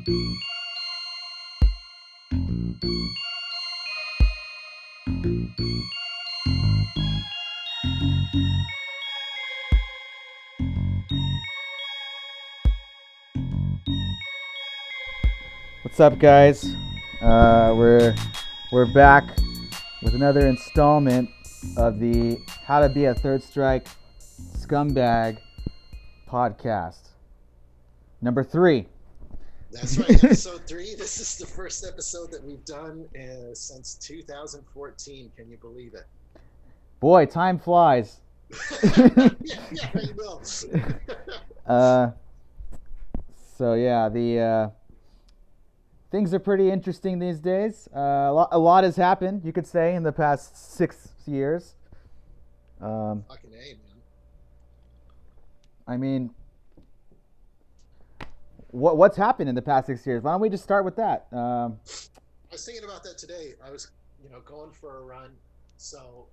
What's up, guys? We're back with another installment of the How to Be a Third Strike Scumbag podcast. Number 3. That's right, episode 3. This is the first episode that we've done since 2014. Can you believe it? Boy, time flies. yeah, I know. The things are pretty interesting these days. A lot has happened, you could say, in the past 6 years. Fucking A, man. I mean, what's happened in the past 6 years? Why don't we just start with that? I was thinking about that today. I was, going for a run. So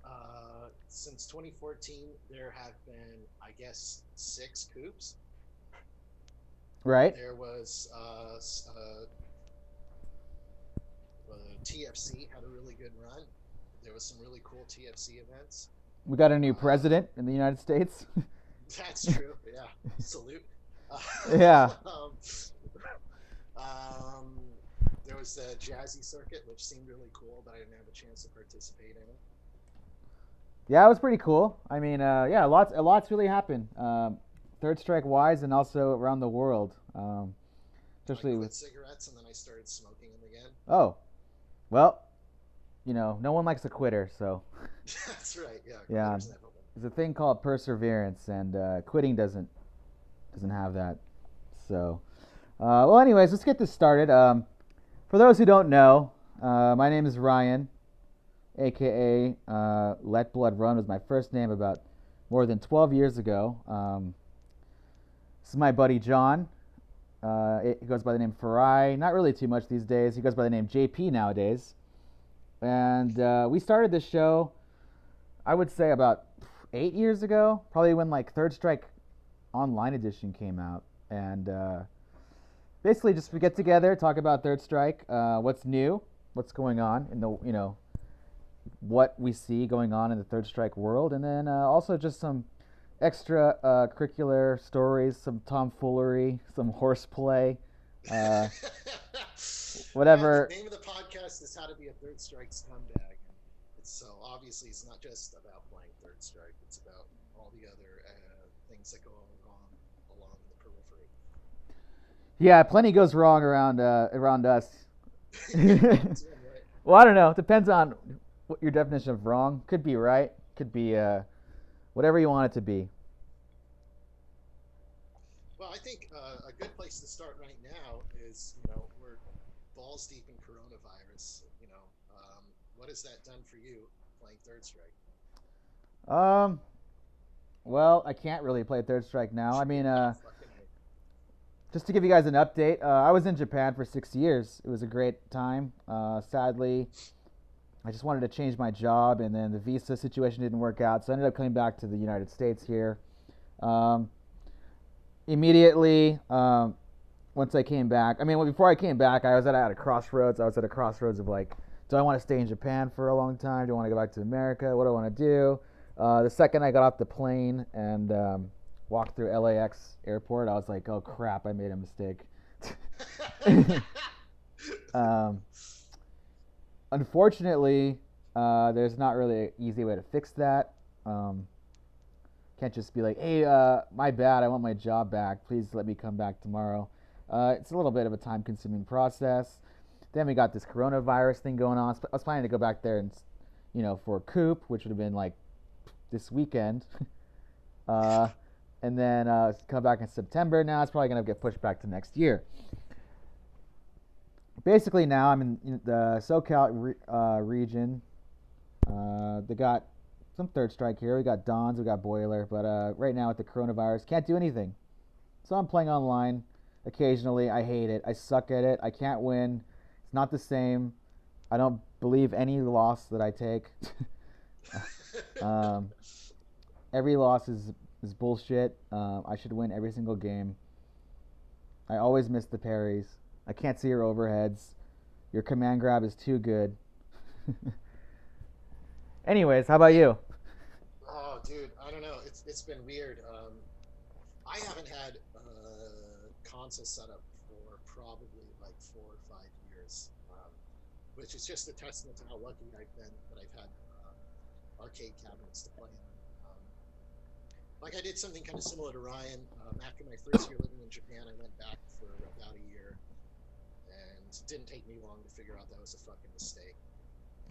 since 2014, there have been, I guess, 6 coups. Right. There was TFC had a really good run. There was some really cool TFC events. We got a new president in the United States. That's true. Yeah. Salute. Yeah. There was the Jazzy circuit, which seemed really cool, but I didn't have a chance to participate in it. Yeah, it was pretty cool. I mean, a lot's really happened. Third Strike wise, and also around the world. Especially I quit with cigarettes, and then I started smoking them again. Oh, well, no one likes a quitter, so. That's right. Yeah. Yeah. There's a thing called perseverance, and quitting doesn't have that. So, anyways, let's get this started. For those who don't know, my name is Ryan, aka Let Blood Run was my first name about more than 12 years ago. This is my buddy John. He goes by the name Farai. Not really too much these days. He goes by the name JP nowadays. And we started this show, I would say, about 8 years ago, probably when Third Strike Online Edition came out. And basically just we get together, talk about Third Strike, what's new, what's going on in the, what we see going on in the Third Strike world, and then also just some extra curricular stories, some tomfoolery, some horseplay, whatever. The name of the podcast is How to Be a Third Strike Scumbag. So obviously it's not just about playing Third Strike, it's about all the other things that go on along the periphery. Yeah, plenty goes wrong around us. Well, I don't know. It depends on what your definition of wrong. Could be right. Could be whatever you want it to be. Well, I think a good place to start right now is, we're balls deep in coronavirus. What has that done for you playing Third Strike? Well, I can't really play Third Strike now. I mean, just to give you guys an update, I was in Japan for 6 years. It was a great time. Sadly, I just wanted to change my job, and then the visa situation didn't work out, so I ended up coming back to the United States here. Immediately, once I came back, before I came back, I was at a crossroads. I was at a crossroads of do I want to stay in Japan for a long time? Do I want to go back to America? What do I want to do? The second I got off the plane and walked through LAX airport, I was like, oh crap, I made a mistake. Unfortunately, there's not really an easy way to fix that. Can't just be like, hey, my bad, I want my job back. Please let me come back tomorrow. It's a little bit of a time-consuming process. Then we got this coronavirus thing going on. I was planning to go back there and, for a coup, which would have been this weekend. And then come back in September. Now it's probably going to get pushed back to next year. Basically now I'm in the SoCal region. They got some Third Strike here. We got Dons, we got Boiler. But right now with the coronavirus, can't do anything. So I'm playing online occasionally. I hate it. I suck at it. I can't win. It's not the same. I don't believe any loss that I take. Every loss is bullshit. I should win every single game. I always miss the parries. I can't see your overheads. Your command grab is too good. Anyways, how about you? Oh, dude, I don't know. It's been weird. I haven't had console setup for probably like 4 or 5 years, which is just a testament to how lucky I've been that I've had arcade cabinets to play in. Like I did something kind of similar to Ryan. After my first year living in Japan, I went back for about a year, and it didn't take me long to figure out that was a fucking mistake.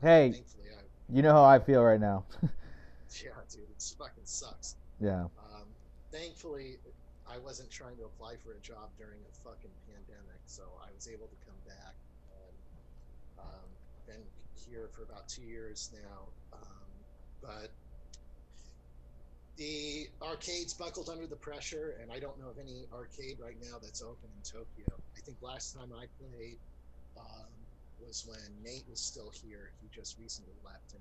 Hey, Thankfully, you know how I feel right now. yeah, dude, it fucking sucks. Yeah. Thankfully, I wasn't trying to apply for a job during a fucking pandemic, so I was able to come back and been here for about 2 years now. But the arcades buckled under the pressure, and I don't know of any arcade right now that's open in Tokyo. I think last time I played was when Nate was still here. He just recently left, and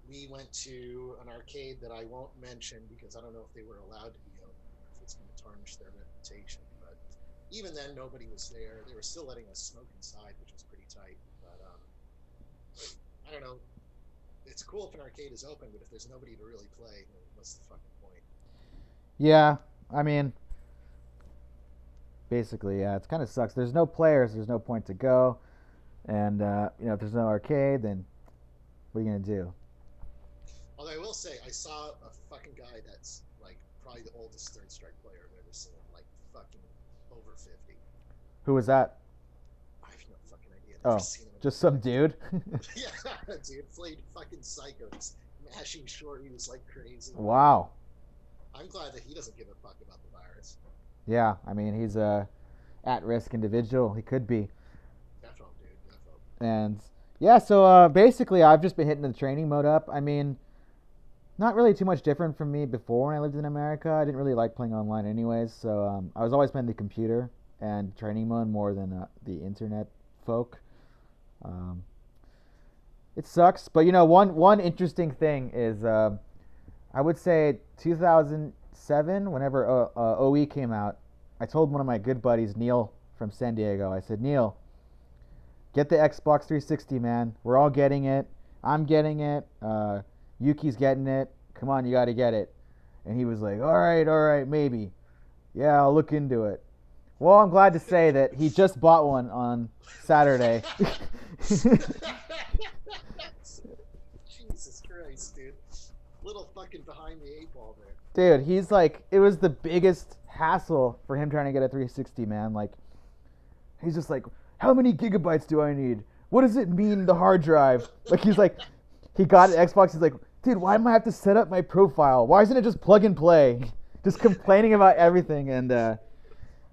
we went to an arcade that I won't mention because I don't know if they were allowed to be open or if it's going to tarnish their reputation. But even then, nobody was there. They were still letting us smoke inside, which was pretty tight. But I don't know. It's cool if an arcade is open, but if there's nobody to really play, what's the fucking point? Yeah, I mean, basically, yeah, it kind of sucks. There's no players, there's no point to go. And, if there's no arcade, then what are you going to do? Although I will say, I saw a fucking guy that's like probably the oldest Third Strike player I've ever seen, like fucking over 50. Who was that? I have no fucking idea. I've never Oh, seen him. just some dude? Yeah, dude, played fucking psycho, just mashing shorties like crazy. Wow. I'm glad that he doesn't give a fuck about the virus. Yeah, I mean, he's a at-risk individual. He could be. Defo, dude, defo. And, yeah, so basically I've just been hitting the training mode up. I mean, not really too much different from me before when I lived in America. I didn't really like playing online anyways, so I was always playing the computer and training mode more than the internet folk. It sucks, but one interesting thing is I would say 2007, whenever OE came out, I told one of my good buddies, Neil from San Diego, I said, Neil, get the Xbox 360, man. We're all getting it. I'm getting it. Yuki's getting it. Come on, you got to get it. And he was like, all right, maybe. Yeah, I'll look into it. Well, I'm glad to say that he just bought one on Saturday. Jesus Christ, dude. Little fucking behind the 8 ball there. Dude, he's like, it was the biggest hassle for him trying to get a 360, man. Like, he's just like, how many gigabytes do I need? What does it mean, the hard drive? Like, he's like, he got an Xbox, he's like, dude, why do I have to set up my profile? Why isn't it just plug and play? Just complaining about everything, and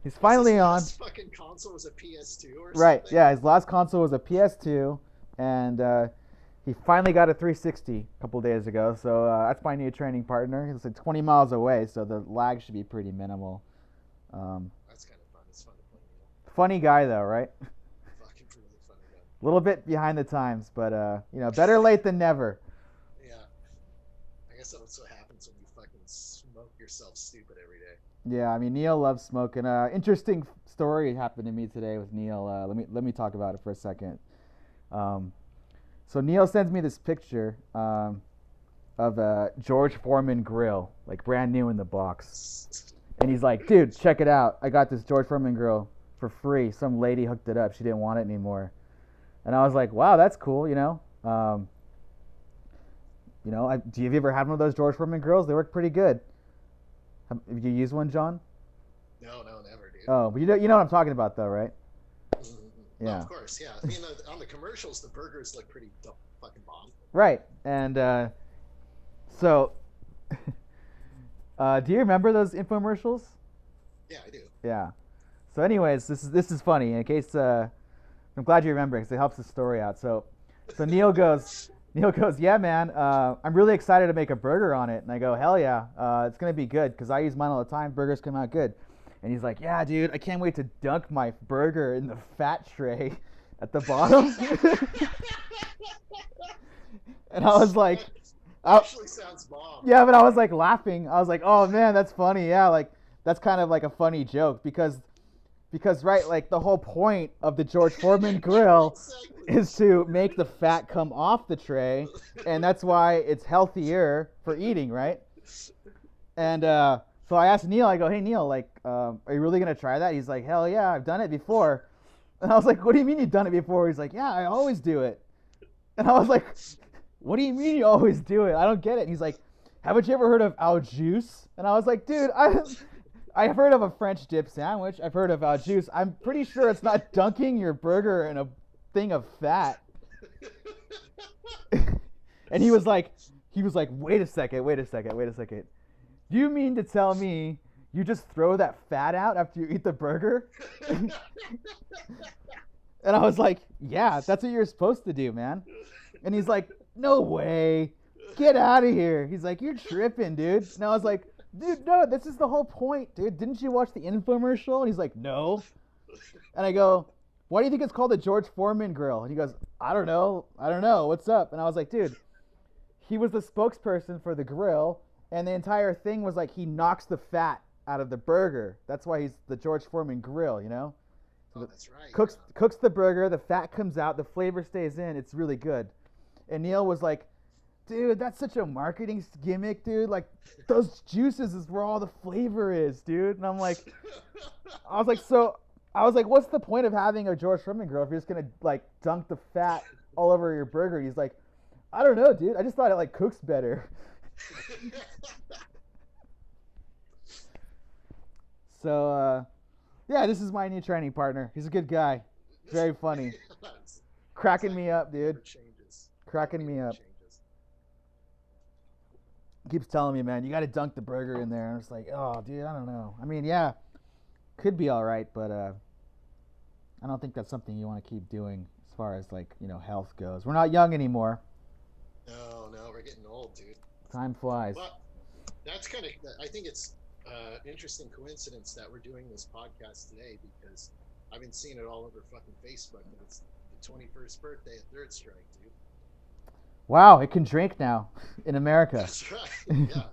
he's finally on. His fucking console was a PS2 or right, something? yeah, his last console was a PS2, and he finally got a 360 a couple days ago, so that's my new training partner. He's like 20 miles away, so the lag should be pretty minimal. That's kind of fun. It's fun to play Neil. Funny guy, though, right? Fucking really funny guy. A little bit behind the times, but, better late than never. Yeah. I guess that's what happens when you fucking smoke yourself stupid every day. Yeah, I mean, Neil loves smoking. Interesting story happened to me today with Neil. Let me talk about it for a second. So Neil sends me this picture of a George Foreman grill, like brand new in the box. And he's like, dude, check it out. I got this George Foreman grill for free. Some lady hooked it up. She didn't want it anymore. And I was like, wow, that's cool, do you ever had one of those George Foreman grills? They work pretty good. Have you used one, John? No, never, dude. Oh, but you know what I'm talking about, though, right? Mm-hmm. Yeah. Oh, of course, yeah. I mean, on the commercials, the burgers look pretty fucking bomb. Right, and so, do you remember those infomercials? Yeah, I do. Yeah. So, anyways, this is funny. In case I'm glad you remember because it helps the story out. So Neil goes, yeah, man, I'm really excited to make a burger on it. And I go, hell yeah, it's gonna be good because I use mine all the time. Burgers come out good. And he's like, yeah, dude, I can't wait to dunk my burger in the fat tray at the bottom. And I was like, actually sounds bomb. Yeah, but I was like laughing. I was like, oh man, that's funny. Yeah, like that's kind of like a funny joke because Because right, like the whole point of the George Foreman grill Exactly. is to make the fat come off the tray, and that's why it's healthier for eating, right? And so I asked Neil, I go, hey Neil, like, are you really gonna try that? He's like, hell yeah, I've done it before. And I was like, what do you mean you've done it before? He's like, yeah, I always do it. And I was like, what do you mean you always do it? I don't get it. And he's like, haven't you ever heard of au juice? And I was like, dude, I've heard of a French dip sandwich. I've heard of au juice. I'm pretty sure it's not dunking your burger in a thing of fat. And he was like, wait a second. Do you mean to tell me you just throw that fat out after you eat the burger? And I was like, yeah, that's what you're supposed to do, man. And he's like, no way. Get out of here. He's like, you're tripping, dude. And I was like, dude, no, this is the whole point, dude. Didn't you watch the infomercial? And he's like, no. And I go, why do you think it's called the George Foreman grill? And he goes, I don't know. What's up? And I was like, dude, he was the spokesperson for the grill, and the entire thing was like he knocks the fat out of the burger. That's why he's the George Foreman grill, you know? Oh, that's right. Cooks the burger, the fat comes out, the flavor stays in. It's really good. And Neil was like, dude, that's such a marketing gimmick, dude. Like, those juices is where all the flavor is, dude. And I was like, what's the point of having a George Foreman grill if you're just gonna like dunk the fat all over your burger? And he's like, I don't know, dude. I just thought it like cooks better. So, yeah, this is my new training partner. He's a good guy. Very funny. Cracking me up, dude. Cracking me up. Keeps telling me, man, you got to dunk the burger in there. And it's like, oh, dude, I don't know. I mean, yeah, could be all right, but I don't think that's something you want to keep doing as far as like, health goes. We're not young anymore. No, we're getting old, dude. Time flies. Well, that's kind of. I think it's interesting coincidence that we're doing this podcast today because I've been seeing it all over fucking Facebook. And it's the 21st birthday of Third Strike, dude. Wow, it can drink now in America. That's right. Yeah.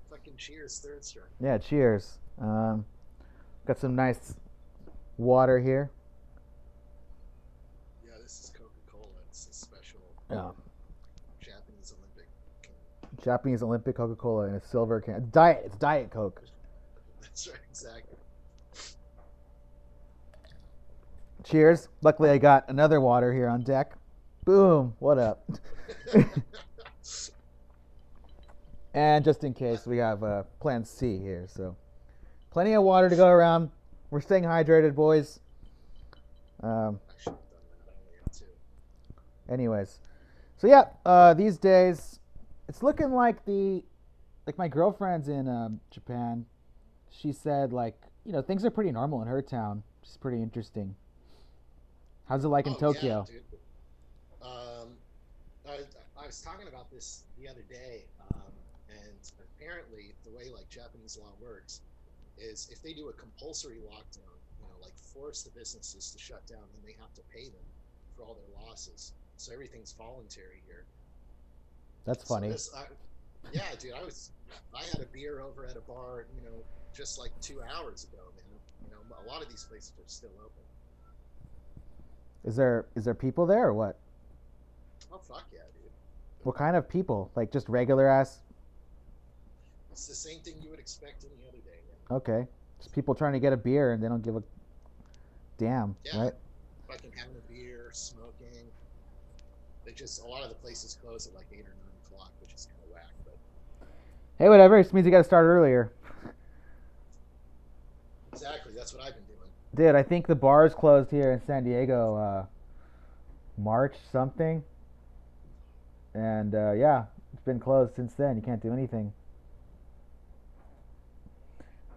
Fucking cheers, Third Strike. Yeah, cheers. Got some nice water here. Yeah, this is Coca-Cola. It's a special Japanese Olympic Coca-Cola in a silver can. It's Diet Coke. That's right, exactly. Cheers. Luckily, I got another water here on deck. Boom. What up? And just in case, we have Plan C here. So, plenty of water to go around. We're staying hydrated, boys. I should have done that. I only have 2. Anyways, so yeah, these days it's looking like my girlfriend's in Japan. She said things are pretty normal in her town, which is pretty interesting. How's it like in Tokyo? Yeah, dude. I was talking about this the other day, and apparently the way like Japanese law works is if they do a compulsory lockdown, force the businesses to shut down, then they have to pay them for all their losses. So everything's voluntary here. That's funny. Yeah, dude, I had a beer over at a bar, just like 2 hours ago, man. A lot of these places are still open. Is there people there or what? Oh fuck yeah, dude. What kind of people? Like just regular ass? It's the same thing you would expect any other day, man. Okay. Just people trying to get a beer and they don't give a damn, yeah, right? Fucking having a beer, smoking. A lot of the places close at like 8 or 9 o'clock, which is kind of whack, but. Hey, whatever. It just means you got to start earlier. Exactly. That's what I've been doing. Dude, I think the bars closed here in San Diego March something. And yeah, it's been closed since then. You can't do anything.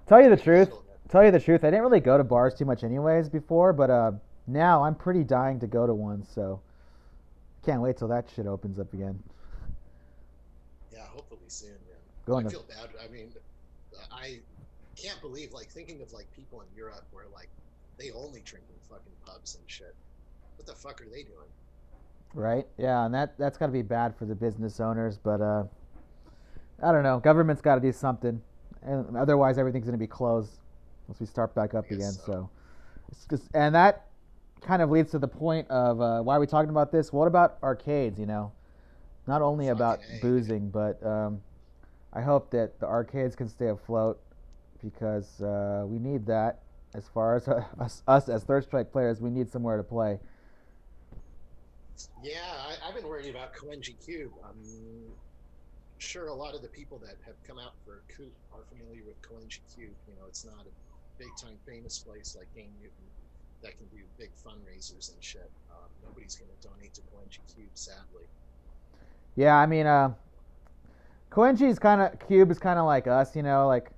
Tell you the truth, I didn't really go to bars too much anyways before, but now I'm pretty dying to go to one, so can't wait till that shit opens up again. Yeah, hopefully soon, man. I feel bad. I mean, I can't believe, thinking of, people in Europe where, they only drink in fucking pubs and shit. What the fuck are they doing? Right? Yeah, and that's got to be bad for the business owners, but I don't know. Government's got to do something, and otherwise everything's going to be closed once we start back up again. So And that kind of leads to the point of why are we talking about this? What about arcades? Not only about Fucking A, dude. boozing, but I hope that the arcades can stay afloat because we need that. As far as us as Third Strike players, we need somewhere to play. Yeah, I've been worried about Koenji Cube. I'm sure a lot of the people that have come out for Coop are familiar with Koenji Cube. It's not a big time famous place like Game Newton that can do big fundraisers and shit. Nobody's going to donate to Koenji Cube, sadly. Yeah, I mean, Koenji's kind of Cube is kind of like us, like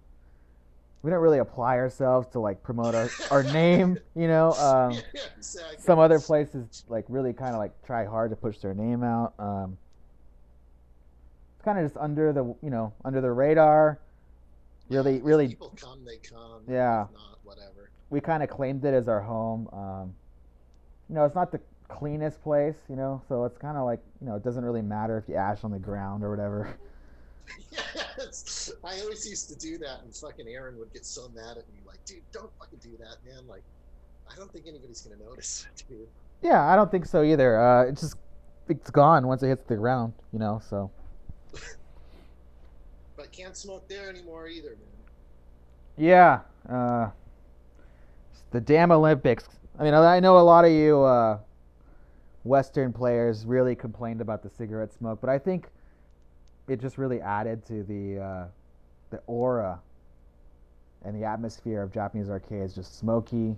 we don't really apply ourselves to like promote our name, Yeah, exactly. some other places like really kind of like try hard to push their name out. It's kind of just under the radar. Yeah, Really, if really, people come, they come. yeah. If not, whatever. We kind of claimed it as our home. It's not the cleanest place, so it's kind of like it doesn't really matter if you ash on the ground or whatever. Yes, I always used to do that, and fucking Aaron would get so mad at me, like, dude, don't fucking do that, man. Like, I don't think anybody's gonna notice, dude. Yeah, I don't think so either. It's gone once it hits the ground, So But can't smoke there anymore either, man. yeah, the damn Olympics. I mean, I know a lot of you Western players really complained about the cigarette smoke, but I think it just really added to the aura and the atmosphere of Japanese arcades. Just smoky,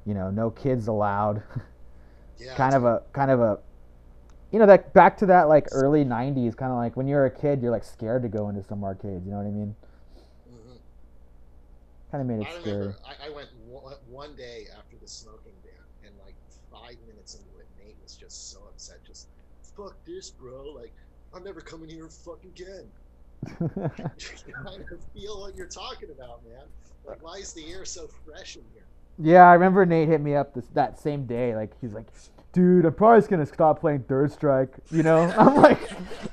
no kids allowed. Yeah, kind of dude. a kind of a that back to that like early '90s, kind of like when you're a kid, you're like scared to go into some arcades. You know what I mean? Hmm. Kind of made it I scary. remember I went one day after the smoking ban, and like 5 minutes into it, Nate was just so upset. Just fuck this, bro. Like, I'm never coming here fucking again. You kind of feel what you're talking about, man. Like, why is the air so fresh in here? Yeah, I remember Nate hit me up that same day. Like he's like, dude, I'm probably just gonna stop playing Third Strike. I'm like,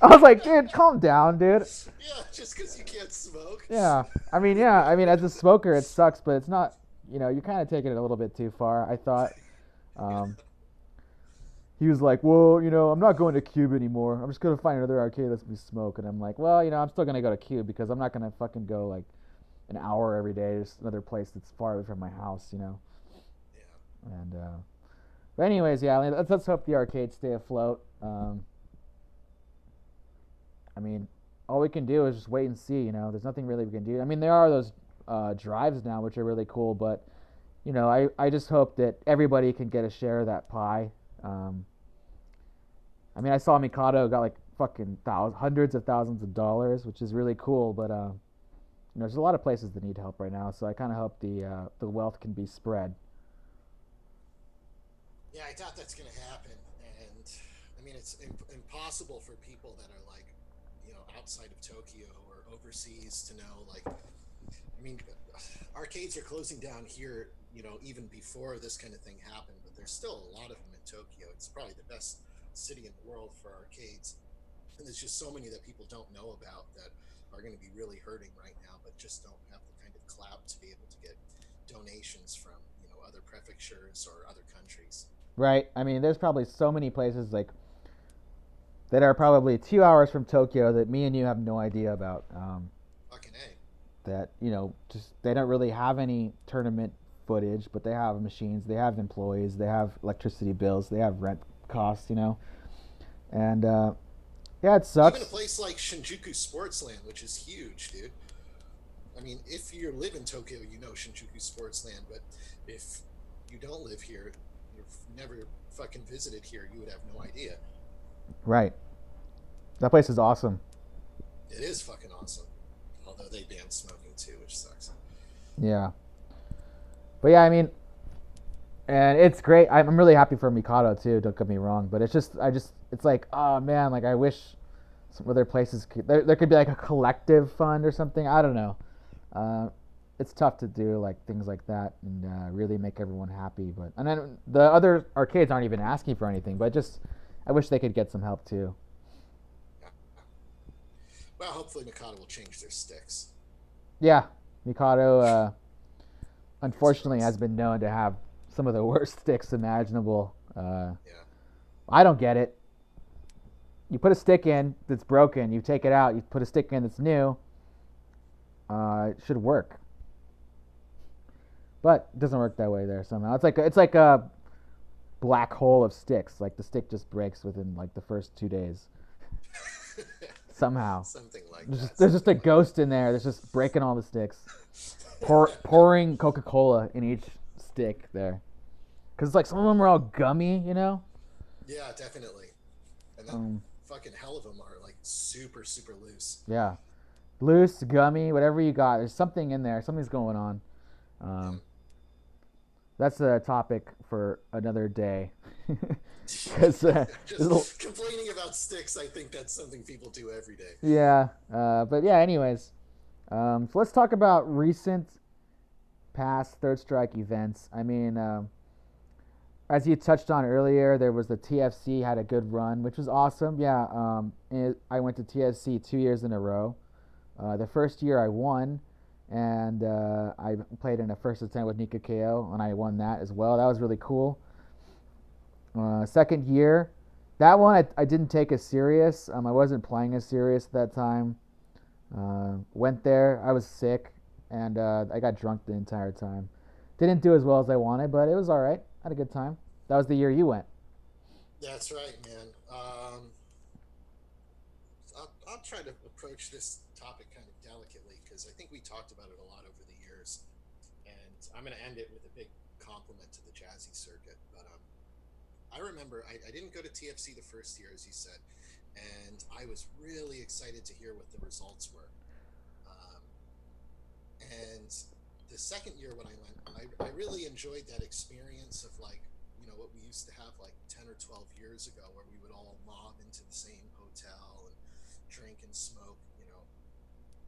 I was like, dude, calm down, dude. Yeah, just because you can't smoke. Yeah. I mean, as a smoker, it sucks, but it's not. You're kind of taking it a little bit too far. I thought. Um, he was like, well, I'm not going to Cube anymore. I'm just gonna find another arcade that lets me smoke. And I'm like, well, I'm still gonna go to Cube because I'm not gonna fucking go like an hour every day. Just another place that's far away from my house. Yeah. And but anyways, yeah, let's hope the arcades stay afloat. I mean, all we can do is just wait and see. There's nothing really we can do. I mean, there are those drives now, which are really cool, but I just hope that everybody can get a share of that pie. Um, I mean, I saw Mikado got like fucking hundreds of thousands of dollars, which is really cool, but there's a lot of places that need help right now, so I kind of hope the wealth can be spread. Yeah, I doubt that's going to happen. And I mean, it's impossible for people that are like, outside of Tokyo or overseas to know. Like, I mean, arcades are closing down here, even before this kind of thing happened, but there's still a lot of them in Tokyo. It's probably the best city in the world for arcades. And there's just so many that people don't know about that are going to be really hurting right now, but just don't have the kind of clout to be able to get donations from, other prefectures or other countries. Right? I mean, there's probably so many places like that are probably 2 hours from Tokyo that me and you have no idea about. Fucking A. That just they don't really have any tournament footage, but they have machines, they have employees, they have electricity bills, they have rent costs. And yeah, it Even a sucks. place like Shinjuku Sportsland, which is huge, dude. I mean, if you live in Tokyo, you know Shinjuku Sportsland, but if you don't live here, you've never fucking visited here, you would have no idea. Right. That place is awesome. It is fucking awesome. Although they banned smoking too, which sucks. Yeah. But yeah, I mean, and it's great. I'm really happy for Mikado too. Don't get me wrong, but it's like, oh man, like I wish some other places there could be like a collective fund or something. I don't know. Uh, it's tough to do like things like that and really make everyone happy. But and then the other arcades aren't even asking for anything, but just I wish they could get some help too. Yeah. Well, hopefully Mikado will change their sticks. Yeah, Mikado. Fingers unfortunately has crossed. been known to have some of the worst sticks imaginable. Yeah. I don't get it. You put a stick in that's broken, you take it out, you put a stick in that's new. It should work, but it doesn't work that way there somehow. It's like a black hole of sticks. Like the stick just breaks within like the first 2 days somehow. Something like There's just, that. there's just Something a like ghost in there that's just breaking all the sticks, pouring Coca Cola in each stick there. Because it's like some of them are all gummy, you know. yeah, definitely. And then Um, fucking hell of them are like super, super loose. yeah, loose, gummy, whatever you got. There's something in there. Something's going on. Yeah. Um, that's a topic for another day. Because Just complaining about sticks, I think that's something people do every day. yeah, but yeah. Anyways, so let's talk about recent past Third Strike events. I mean, as you touched on earlier, there was the TFC had a good run, which was awesome. Yeah, I went to TFC 2 years in a row. The first year I won, and I played in a first attempt with Nika KO, and I won that as well. That was really cool. Second year, that one I didn't take as serious. I wasn't playing as serious at that time. Went there, I was sick, and I got drunk the entire time. Didn't do as well as I wanted, but it was all right. Had a good time. That was the year you went. That's right, man. I'll try to approach this topic kind of delicately because I think we talked about it a lot over the years. And I'm going to end it with a big compliment to the Jazzy circuit. But I remember I didn't go to TFC the first year, as you said, and I was really excited to hear what the results were. Um, and the second year when I went, I really enjoyed that experience of like, what we used to have like 10 or 12 years ago where we would all mob into the same hotel and drink and smoke,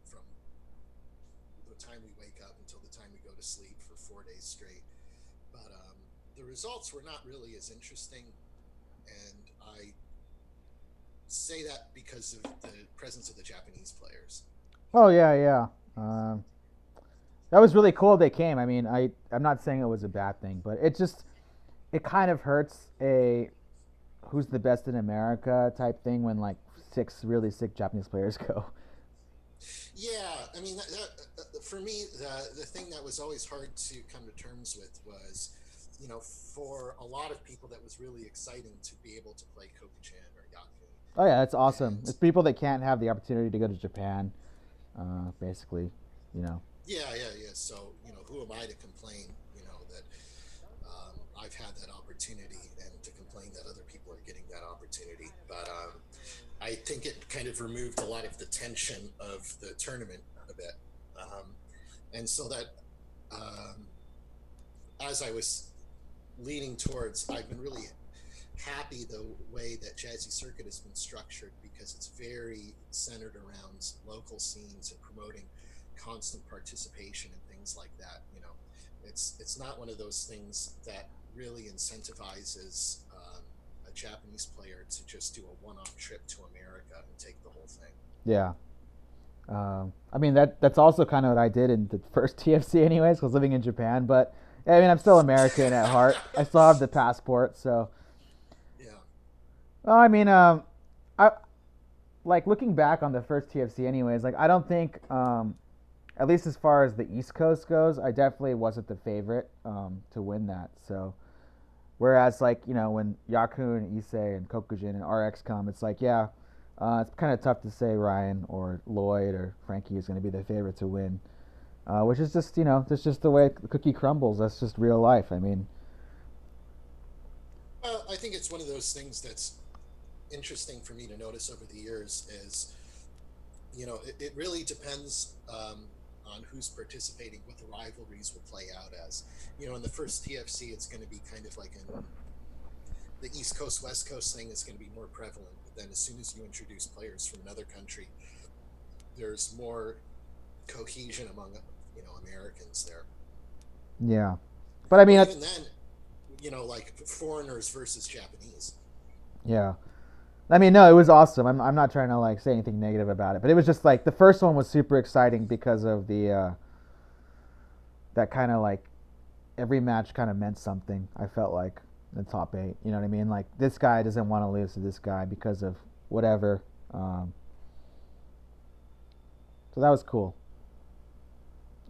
from the time we wake up until the time we go to sleep for 4 days straight. But the results were not really as interesting. And I say that because of the presence of the Japanese players. Oh yeah, yeah. Um, that was really cool. They came. I mean, I'm not saying it was a bad thing, but it kind of hurts a who's the best in America type thing when like six really sick Japanese players go. Yeah, I mean, for me, the thing that was always hard to come to terms with was, for a lot of people, that was really exciting to be able to play Kokuchan or Yaku. Oh yeah, that's awesome. And It's people that can't have the opportunity to go to Japan, basically, you know. yeah, yeah, yeah. So, who am I to complain, that I've had that opportunity and to complain that other people are getting that opportunity. But I think it kind of removed a lot of the tension of the tournament a bit. Um, and so that um, as I was leaning towards, I've been really happy the way that Jazzy Circuit has been structured because it's very centered around local scenes and promoting constant participation and things like that. It's not one of those things that really incentivizes a Japanese player to just do a one-off trip to America and take the whole thing. Yeah. I mean that's also kind of what I did in the first TFC, anyways, because living in Japan. But I mean, I'm still American at heart. I still have the passport, so. Yeah. Well, I mean, I like looking back on the first TFC, anyways. Like, I don't think, at least as far as the East Coast goes, I definitely wasn't the favorite to win that. So, whereas like when Yakun, Issei, and Kokujin and RX come, it's like yeah, it's kind of tough to say Ryan or Lloyd or Frankie is going to be the favorite to win. Which is just that's just the way the cookie crumbles. That's just real life. I mean, Well, I think it's one of those things that's interesting for me to notice over the years is, it really depends on who's participating, what the rivalries will play out as. In the first TFC, it's going to be kind of like the East Coast West Coast thing is going to be more prevalent. But then as soon as you introduce players from another country, there's more cohesion among Americans there. yeah. But I mean, But even then, like foreigners versus Japanese. yeah. I mean, no, it was awesome. I'm not trying to like say anything negative about it, but it was just like the first one was super exciting because of the that kind of like every match kind of meant something. I felt like the top 8. You know what I mean? Like this guy doesn't want to lose to this guy because of whatever. So that was cool.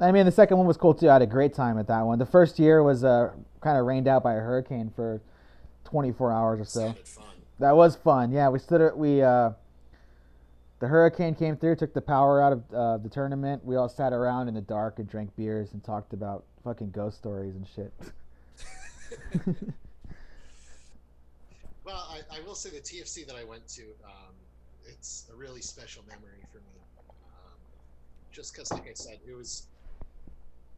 I mean, the second one was cool too. I had a great time at that one. The first year was kind of rained out by a hurricane for 24 hours or so. Sounded fun. That was fun. Yeah, the hurricane came through, took the power out of the tournament. We all sat around in the dark and drank beers and talked about fucking ghost stories and shit. Well, I will say the TFC that I went to, it's a really special memory for me. Just because, like I said, it was.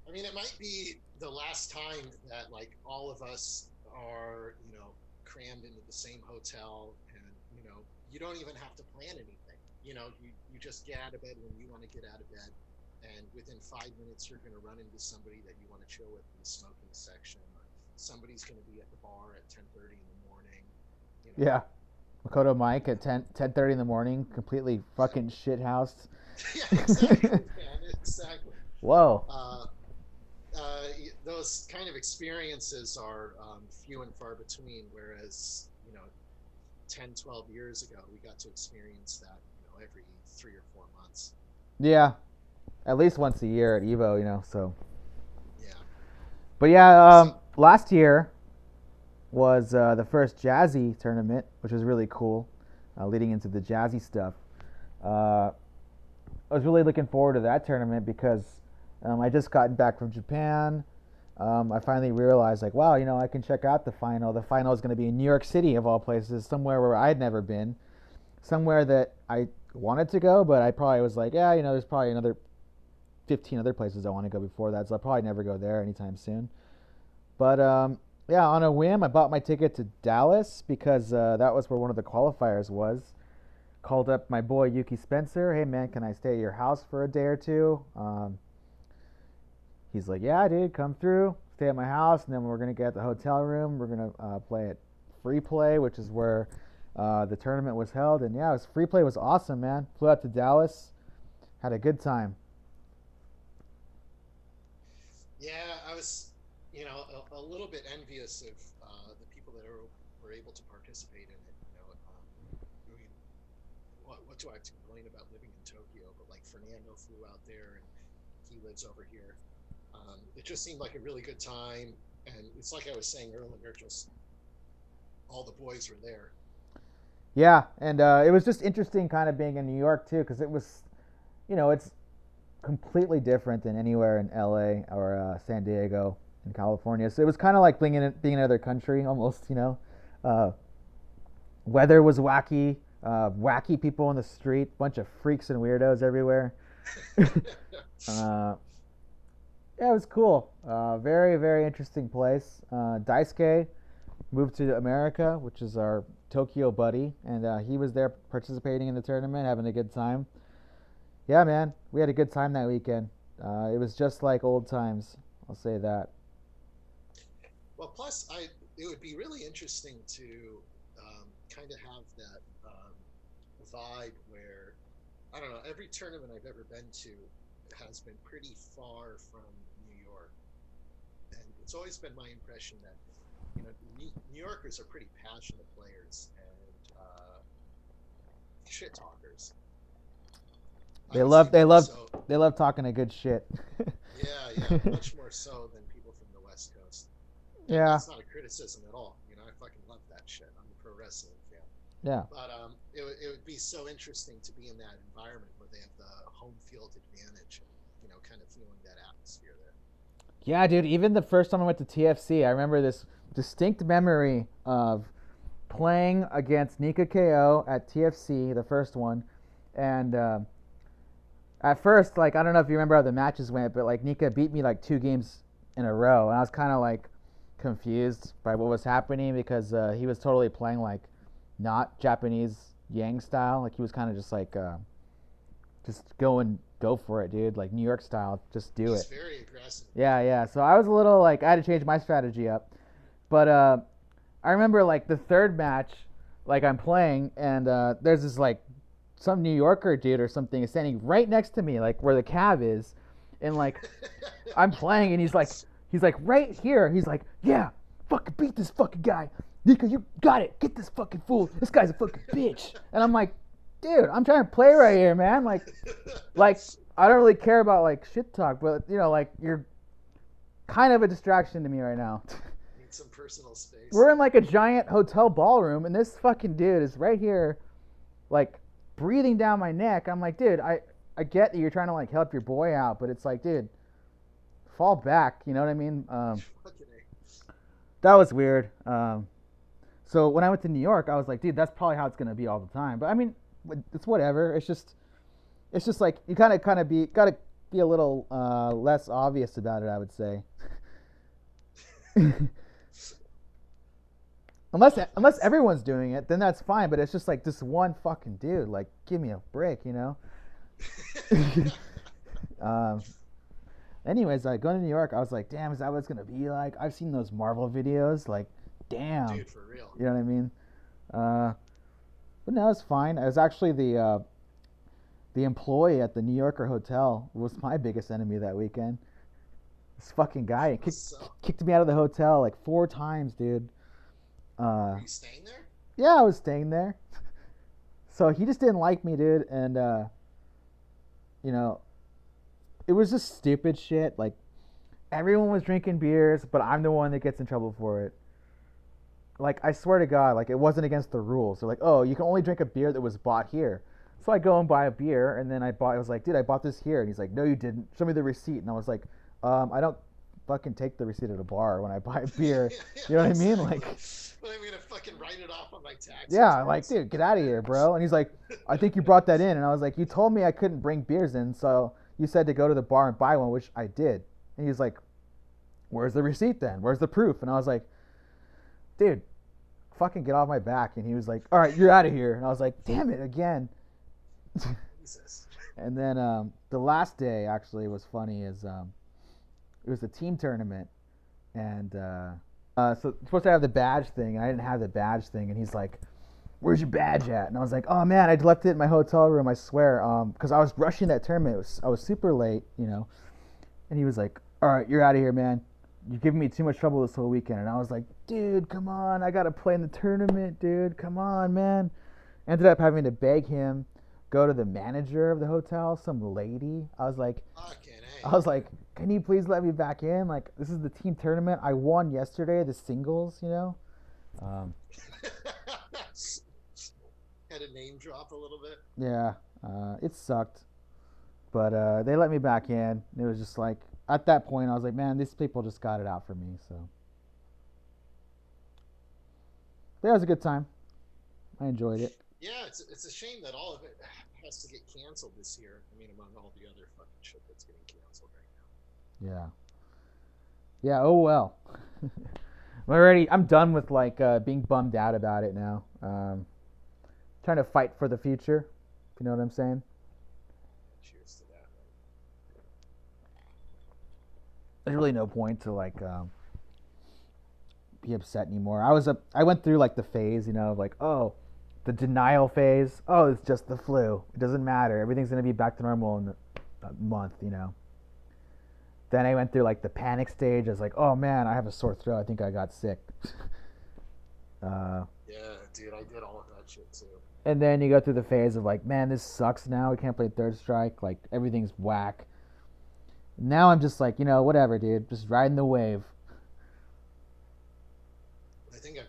I mean, it might be the last time that like all of us are, crammed into the same hotel, and you don't even have to plan anything. You just get out of bed when you want to get out of bed, and within 5 minutes you're going to run into somebody that you want to chill with in the smoking section, or somebody's going to be at the bar at 10:30 in the morning. Yeah, Makoto Mike at 10:30 in the morning, completely fucking shithoused. Yeah, exactly, man, exactly. Whoa. Those kind of experiences are few and far between, whereas 10, 12 years ago we got to experience that every 3 or 4 months. Yeah, at least once a year at Evo, so. Yeah. But yeah, last year was the first Jazzy tournament, which was really cool, leading into the Jazzy stuff. I was really looking forward to that tournament because I just gotten back from Japan. I finally realized, like, wow, I can check out the final. The final is going to be in New York City, of all places, somewhere where I'd never been, somewhere that I wanted to go, but I probably was like, yeah, there's probably another 15 other places I want to go before that, so I'll probably never go there anytime soon. But yeah, on a whim, I bought my ticket to Dallas because that was where one of the qualifiers was. Called up my boy Yuki Spencer. Hey man, can I stay at your house for a day or two? He's like, yeah, dude, come through, stay at my house, and then we're gonna get at the hotel room. We're gonna play at Free Play, which is where the tournament was held. And yeah, Free Play was awesome, man. Flew out to Dallas, had a good time. Yeah, I was, a little bit envious of the people that were able to participate in it. I mean, what do I have to complain about living in Tokyo? But like Fernando flew out there, and he lives over here. It just seemed like a really good time, and it's like I was saying earlier, just all the boys were there. Yeah, and it was just interesting kind of being in New York too, because it was, it's completely different than anywhere in LA or San Diego in California. So it was kind of like being in another country almost, Weather was wacky, wacky people on the street, bunch of freaks and weirdos everywhere. Yeah, it was cool. Very, very interesting place. Daisuke moved to America, which is our Tokyo buddy, and he was there participating in the tournament, having a good time. Yeah, man, we had a good time that weekend. It was just like old times. I'll say that. Well, plus, it would be really interesting to kind of have that vibe where, I don't know, every tournament I've ever been to has been pretty far from New York. And it's always been my impression that, New Yorkers are pretty passionate players and shit talkers. They love talking a good shit. Yeah, much more so than people from the West Coast. And Yeah. that's not a criticism at all. I fucking love that shit. I'm a pro wrestling fan. Yeah. But it would be so interesting to be in that environment where they have the home field advantage and, kind of feeling that atmosphere there. Yeah, dude, even the first time I went to TFC, I remember this distinct memory of playing against Nika KO at TFC, the first one. And at first, like, I don't know if you remember how the matches went, but like Nika beat me like 2 games in a row. And I was kind of like confused by what was happening because he was totally playing like not Japanese Yang style. Like he was kind of just like, just go for it, dude. Like New York style, just do it. He's very aggressive. Yeah. So I was a little like, I had to change my strategy up. But I remember like the third match, like I'm playing and there's this like some New Yorker dude or something is standing right next to me, like where the cab is. And like I'm playing and he's like, He's like, right here. He's like, yeah, fucking beat this fucking guy. Nico, you got it. Get this fucking fool. This guy's a fucking bitch. And I'm like, dude, I'm trying to play right here, man. Like I don't really care about like shit talk, but you know, like you're kind of a distraction to me right now. Need some personal space. We're in like a giant hotel ballroom, and this fucking dude is right here, like breathing down my neck. I'm like, dude, I get that you're trying to like help your boy out, but it's like, dude, fall back. You know what I mean? That was weird. So when I went to New York, I was like, dude, that's probably how it's gonna be all the time. But I mean, it's whatever. It's just like you gotta be a little less obvious about it, I would say. unless everyone's doing it, then that's fine. But it's just like this one fucking dude. Like, give me a break, you know. Anyways, like going to New York, I was like, damn, is that what it's gonna be like? I've seen those Marvel videos, like, damn. Dude, for real. You know what I mean? But no, it's fine. I was actually the employee at the New Yorker hotel was my biggest enemy that weekend. This fucking guy kicked me out of the hotel like 4 times, dude. Were you staying there? Yeah, I was staying there. So he just didn't like me, dude, and you know, it was just stupid shit. Like everyone was drinking beers, but I'm the one that gets in trouble for it. Like I swear to God, like it wasn't against the rules. They're like, oh, you can only drink a beer that was bought here. So I go and buy a beer, and then I was like, dude, I bought this here. And he's like, no, you didn't. Show me the receipt. And I was like, I don't fucking take the receipt at a bar when I buy a beer. You know what I mean? Like, well, I'm gonna fucking write it off on my tax. Yeah, like, dude, get out of here, bro. And he's like, I think you brought that in. And I was like, you told me I couldn't bring beers in, so you said to go to the bar and buy one, which I did. And he's like, where's the receipt then? Where's the proof? And I was like, dude, fucking get off my back. And he was like, all right, you're out of here. And I was like, damn it, again. Jesus. And then the last day actually was funny. Is it was a team tournament, and so supposed to have the badge thing, and I didn't have the badge thing. And he's like, "Where's your badge at?" And I was like, "Oh man, I left it in my hotel room. I swear." Because I was rushing that tournament. I was super late, you know. And he was like, "All right, you're out of here, man. You're giving me too much trouble this whole weekend." And I was like, "Dude, come on. I gotta play in the tournament, dude. Come on, man." Ended up having to beg him. Go to the manager of the hotel, some lady. I was like, can you please let me back in? Like, this is the team tournament. I won yesterday, the singles, you know. Had a name drop a little bit. Yeah, it sucked, but they let me back in. It was just like at that point, I was like, man, these people just got it out for me. So, but it was a good time. I enjoyed it. Yeah, it's a shame that all of it has to get canceled this year. I mean, among all the other fucking shit that's getting canceled right now. Yeah. Yeah. Oh well. I'm done with like being bummed out about it now. Trying to fight for the future. If you know what I'm saying. Cheers to that. Man. There's really no point to like be upset anymore. I went through like the phase, you know, of like, oh, the denial phase. Oh, it's just the flu. It doesn't matter. Everything's going to be back to normal in a month, you know. Then I went through like the panic stage. I was like, oh man, I have a sore throat. I think I got sick. Yeah, dude, I did all of that shit too. And then you go through the phase of like, man, this sucks now. We can't play Third Strike. Like, everything's whack. Now I'm just like, you know, whatever, dude. Just riding the wave. I think I've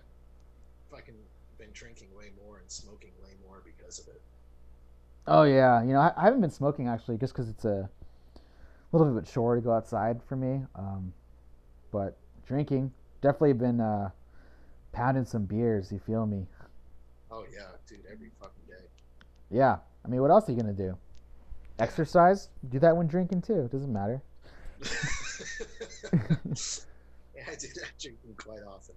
fucking been drinking way more and smoking way more because of it. Oh, yeah. You know, I haven't been smoking, actually, just because it's a little bit chore to go outside for me. But drinking, definitely been pounding some beers, you feel me? Oh, yeah, dude, every fucking day. Yeah. I mean, what else are you going to do? Exercise? Do that when drinking, too. It doesn't matter. Yeah, I do that drinking quite often.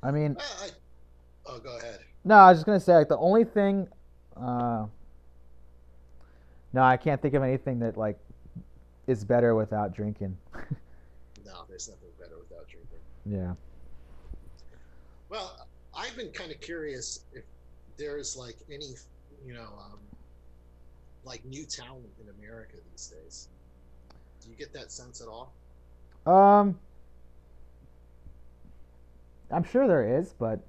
I mean... Oh, go ahead. No, I was just going to say, like, the only thing... no, I can't think of anything that, like, is better without drinking. No, there's nothing better without drinking. Yeah. Well, I've been kind of curious if there's, like, any, you know, like, new talent in America these days. Do you get that sense at all? Um, I'm sure there is, but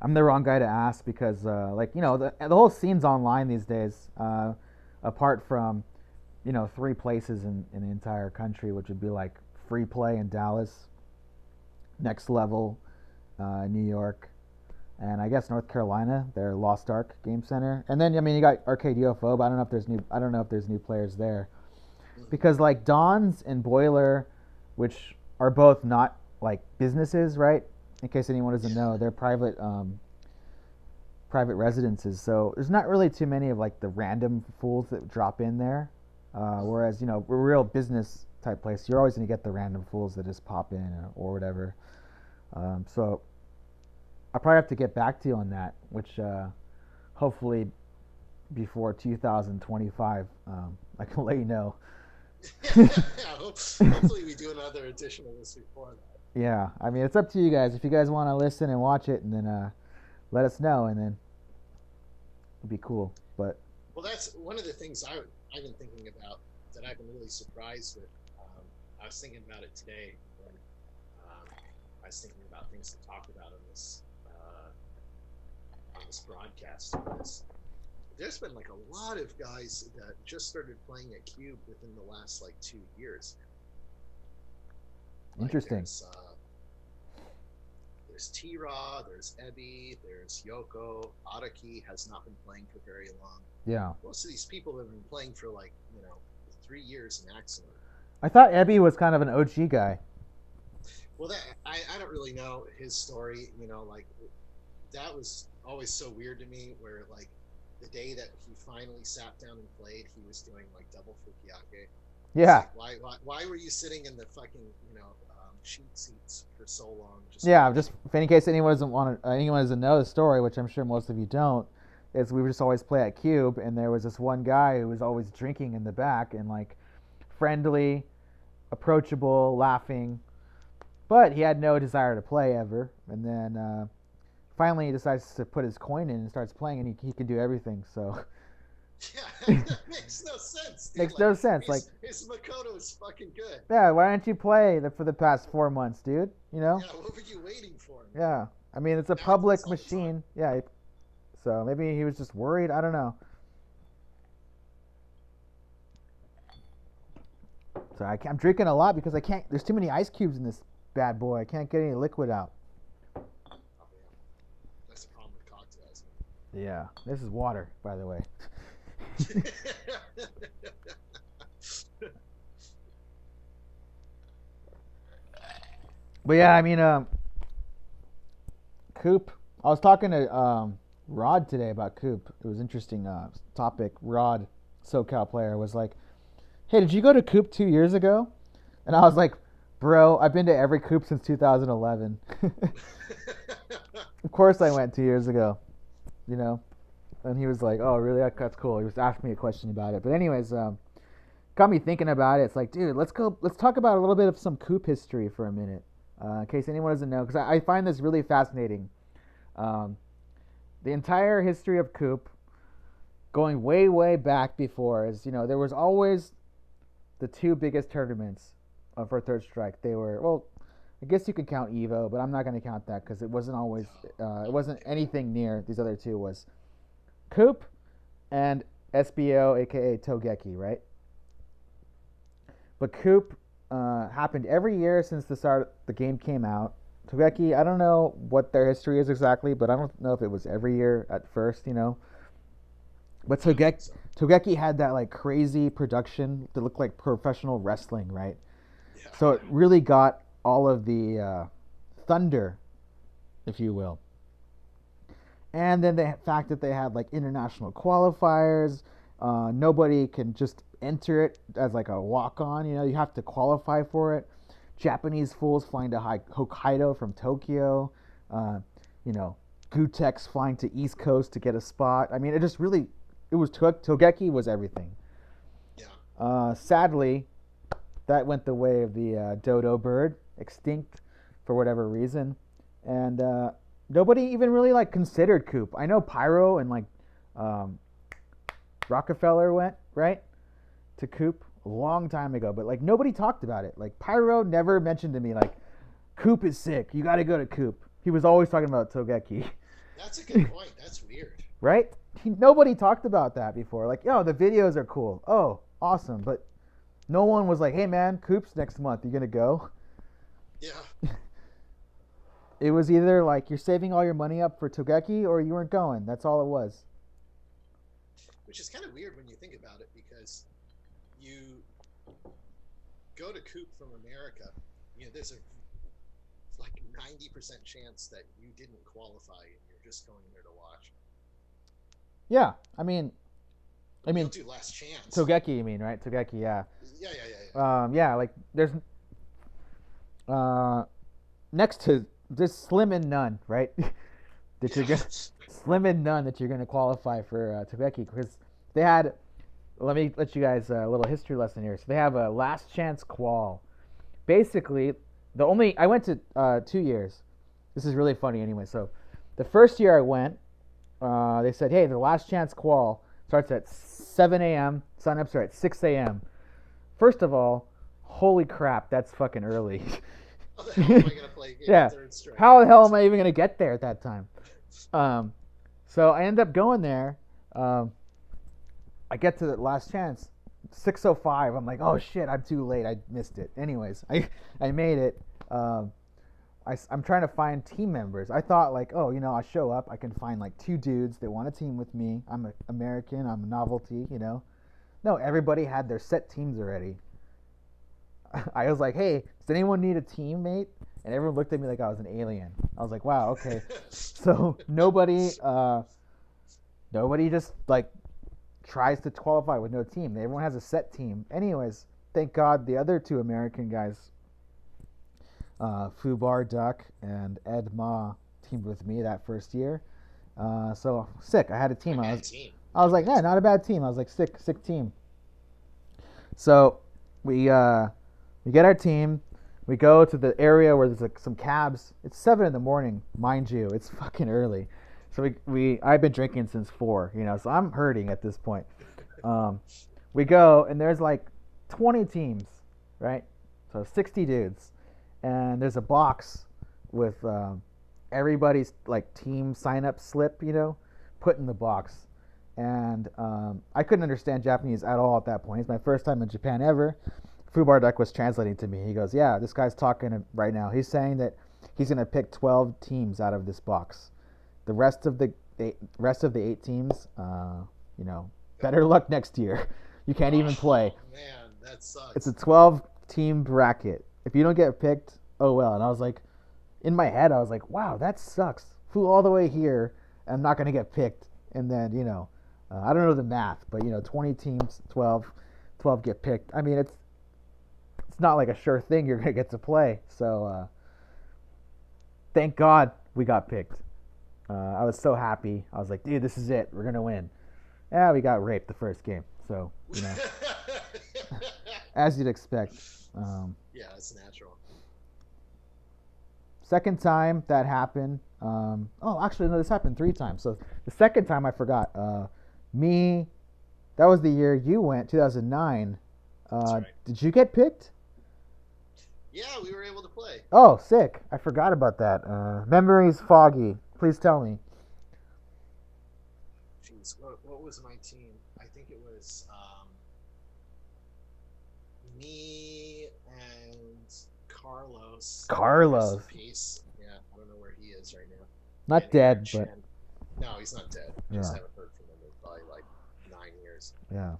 I'm the wrong guy to ask because, like, the whole scene's online these days. Apart from, 3 places in the entire country, which would be like Free Play in Dallas, Next Level, New York, and I guess North Carolina, their Lost Ark Game Center. And then, you got Arcade UFO, but I don't know if there's new players there because like Don's and Boiler, which are both not like businesses, right? In case anyone doesn't know, they're private residences. So there's not really too many of like the random fools that drop in there. Whereas a real business type place, you're always going to get the random fools that just pop in or whatever. So I'll probably have to get back to you on that, which hopefully before 2025, I can let you know. Yeah, hopefully we do another edition of this before that. Yeah, I mean, it's up to you guys. If you guys want to listen and watch it, and then let us know, and then it'd be cool. But well, that's one of the things I've been thinking about that I've been really surprised with. I was thinking about it today when I was thinking about things to talk about on this broadcast. There's been like a lot of guys that just started playing at Cube within the last like 2 years. Interesting. There's T-Raw, there's Ebby, there's Yoko. Araki has not been playing for very long. Yeah. Most of these people have been playing for 3 years maximum. I thought Ebby was kind of an OG guy. Well, I don't really know his story. That was always so weird to me. Where like the day that he finally sat down and played, he was doing like double fukiake. Yeah. Like, why were you sitting in the fucking sheet seats for so long? Just if in case anyone doesn't know the story, which I'm sure most of you don't, is we would just always play at Cube, and there was this one guy who was always drinking in the back and like friendly, approachable, laughing, but he had no desire to play ever. And then finally he decides to put his coin in and starts playing, and he can do everything. So yeah, that makes no sense. Dude. Makes no sense. His Makoto is fucking good. Yeah, why don't you play for the past 4 months, dude? Yeah, what were you waiting for? Man? Yeah, I mean it's a public machine. Yeah, so maybe he was just worried. I don't know. So I'm drinking a lot because I can't. There's too many ice cubes in this bad boy. I can't get any liquid out. Oh, man. That's the problem with cocktails. Yeah, this is water, by the way. But yeah, I mean, Coop. I was talking to Rod today about Coop. It was interesting topic. Rod, SoCal player, was like, "Hey, did you go to Coop 2 years ago?" And I was like, "Bro, I've been to every Coop since 2011." Of course, I went 2 years ago. And he was like, "Oh, really? That's cool." He was asking me a question about it. But anyways, got me thinking about it. It's like, dude, let's talk about a little bit of some Coop history for a minute, in case anyone doesn't know, because I find this really fascinating. The entire history of Coop, going way, way back before, is there was always the 2 biggest tournaments for Third Strike. They were, well, I guess you could count Evo, but I'm not going to count that because it wasn't always, it wasn't anything near these other 2. Was Coop and SBO, aka Togeki, right? But Coop happened every year since the game came out. Togeki, I don't know what their history is exactly, but I don't know if it was every year at first, But Togeki had that like crazy production that looked like professional wrestling, right? Yeah. So it really got all of the thunder, if you will. And then the fact that they had like international qualifiers, nobody can just enter it as like a walk-on. You have to qualify for it. Japanese fools flying to Hokkaido from Tokyo. Gutex flying to East Coast to get a spot. I mean, Togeki was everything. Yeah. Sadly, that went the way of the dodo bird, extinct for whatever reason, and nobody even really like considered Coop. I know Pyro and like Rockefeller went right to Coop a long time ago, but like nobody talked about it. Like Pyro never mentioned to me like Coop is sick. You got to go to Coop. He was always talking about Togeki. That's a good point. That's weird. Right? Nobody talked about that before. Like, yo, the videos are cool. Oh, awesome. But no one was like, hey, man, Coop's next month. You going to go? Yeah. It was either like you're saving all your money up for Togeki or you weren't going. That's all it was. Which is kind of weird when you think about it, because you go to Coop from America, there's a like 90% chance that you didn't qualify and you're just going there to watch. Yeah, I mean, You'll do last chance. Togeki, you mean, right? Togeki, yeah. Yeah. Like there's next to this Slim and None, right? that you're gonna Slim and None that you're gonna qualify for Togeki, because they had. Let me let you guys a little history lesson here. So they have a last chance qual. Basically, I went to 2 years. This is really funny anyway. So the first year I went, they said, hey, the last chance qual starts at 7 a.m. Sign-ups are at 6 a.m. First of all, holy crap, that's fucking early. How the hell am I going to play yeah. Third Strike? How the hell am I even going to get there at that time? So I end up going there. I get to the last chance, 6:05. I'm like, oh shit, I'm too late. I missed it. Anyways, I made it. I'm trying to find team members. I thought like, oh, I'll show up. I can find like 2 dudes that want a team with me. I'm an American. I'm a novelty, No, everybody had their set teams already. I was like, hey, does anyone need a teammate? And everyone looked at me like I was an alien. I was like, wow, okay. So nobody just like tries to qualify with no team. Everyone has a set team. Anyways, thank God the other 2 American guys, Fubar Duck and Ed Ma, teamed with me that first year. So sick. I had a team. I was like, yeah, not a bad team. I was like, sick team. So we get our team. We go to the area where there's like some cabs. It's 7 a.m, mind you. It's fucking early. So I've been drinking since 4, so I'm hurting at this point. We go and there's like 20 teams, right? So 60 dudes, and there's a box with everybody's like team sign up slip, put in the box. And I couldn't understand Japanese at all at that point. It's my first time in Japan ever. Fubar Duck was translating to me. He goes, yeah, this guy's talking right now. He's saying that he's going to pick 12 teams out of this box. The rest of the 8 teams, better luck next year. You can't even play. Man, that sucks. It's a 12-team bracket. If you don't get picked, oh well. And I was like, in my head, I was like, wow, that sucks. Flew all the way here. I'm not going to get picked. And then, I don't know the math, but 20 teams, 12 get picked. I mean, it's not like a sure thing you're going to get to play. So thank God we got picked. I was so happy. I was like, dude, this is it. We're going to win. Yeah, we got raped the first game. So, as you'd expect. Yeah, it's natural. Second time that happened. Actually, no, this happened 3 times. So the second time I forgot. That was the year you went, 2009. That's right. Did you get picked? Yeah, we were able to play. Oh, sick. I forgot about that. Memories foggy. Please tell me. Jeez, what was my team? I think it was me and Carlos. Carlos. Rest in peace. Yeah, I don't know where he is right now. Not dead, but... No, he's not dead. Just haven't heard from him in probably like 9 years. Yeah.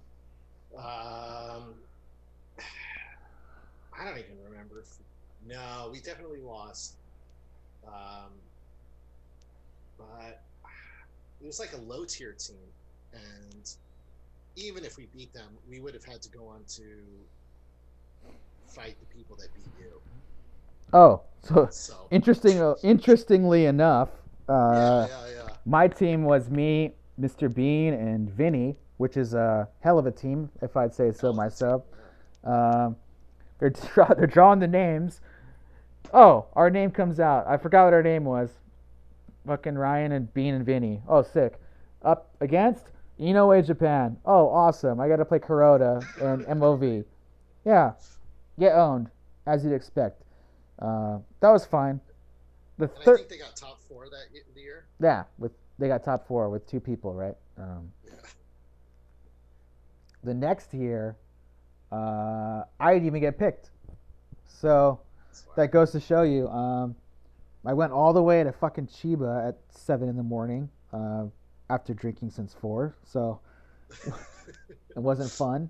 I don't even remember. No, we definitely lost. But it was like a low tier team, and even if we beat them, we would have had to go on to fight the people that beat you. Oh, so. Interestingly enough, my team was me, Mr. Bean, and Vinny, which is a hell of a team, if I'd say so myself. They're drawing the names. Oh, our name comes out. I forgot what our name was. Fucking Ryan and Bean and Vinny. Oh, sick. Up against Inoue Japan. Oh, awesome. I got to play Kuroda and MOV. Yeah, get owned as you'd expect. That was fine. The And I third, think they got top four the year. yeah, with they got top four with two people, right? Yeah. The next year, I didn't even get picked. So That's why. that goes to show you. I went all the way to fucking Chiba at 7 in the morning after drinking since 4. So it wasn't fun.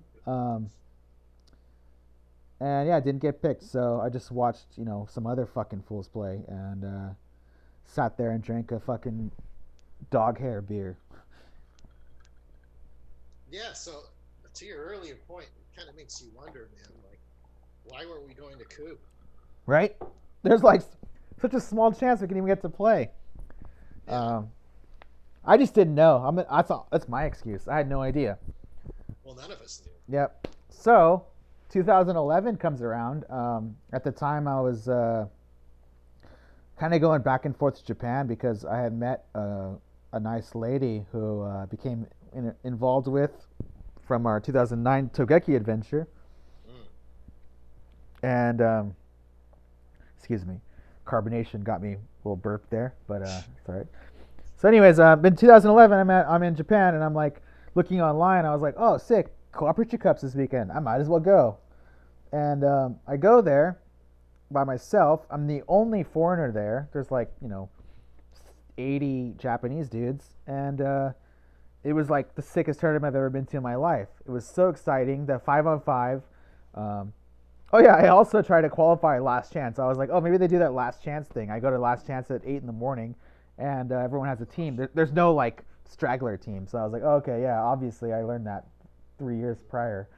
And yeah, I didn't get picked. So I just watched, some other fucking fools play and sat there and drank a fucking dog hair beer. Yeah. So to your earlier point, it kind of makes you wonder, man. Like, why weren't we going to Coop? Right? There's like such a small chance we can even get to play. Yeah. I just didn't know. I thought that's my excuse. I had no idea. Well, none of us knew. Yep. So 2011 comes around. At the time, I was kind of going back and forth to Japan because I had met a nice lady who became involved with from our 2009 Togeki adventure. Mm. And excuse me, carbonation got me a little burp there, but it's all right. So, anyways, in 2011, I'm in Japan, and I'm like looking online. I was like, oh, sick, Cooperative Cups this weekend. I might as well go. And I go there by myself. I'm the only foreigner there. There's like 80 Japanese dudes, and it was like the sickest tournament I've ever been to in my life. It was so exciting. The 5-on-5. Oh yeah, I also tried to qualify last chance. I was like, oh, maybe they do that last chance thing. I go to last chance at 8 in the morning, and everyone has a team. There's no like straggler team. So I was like, oh, okay, yeah, obviously I learned that 3 years prior.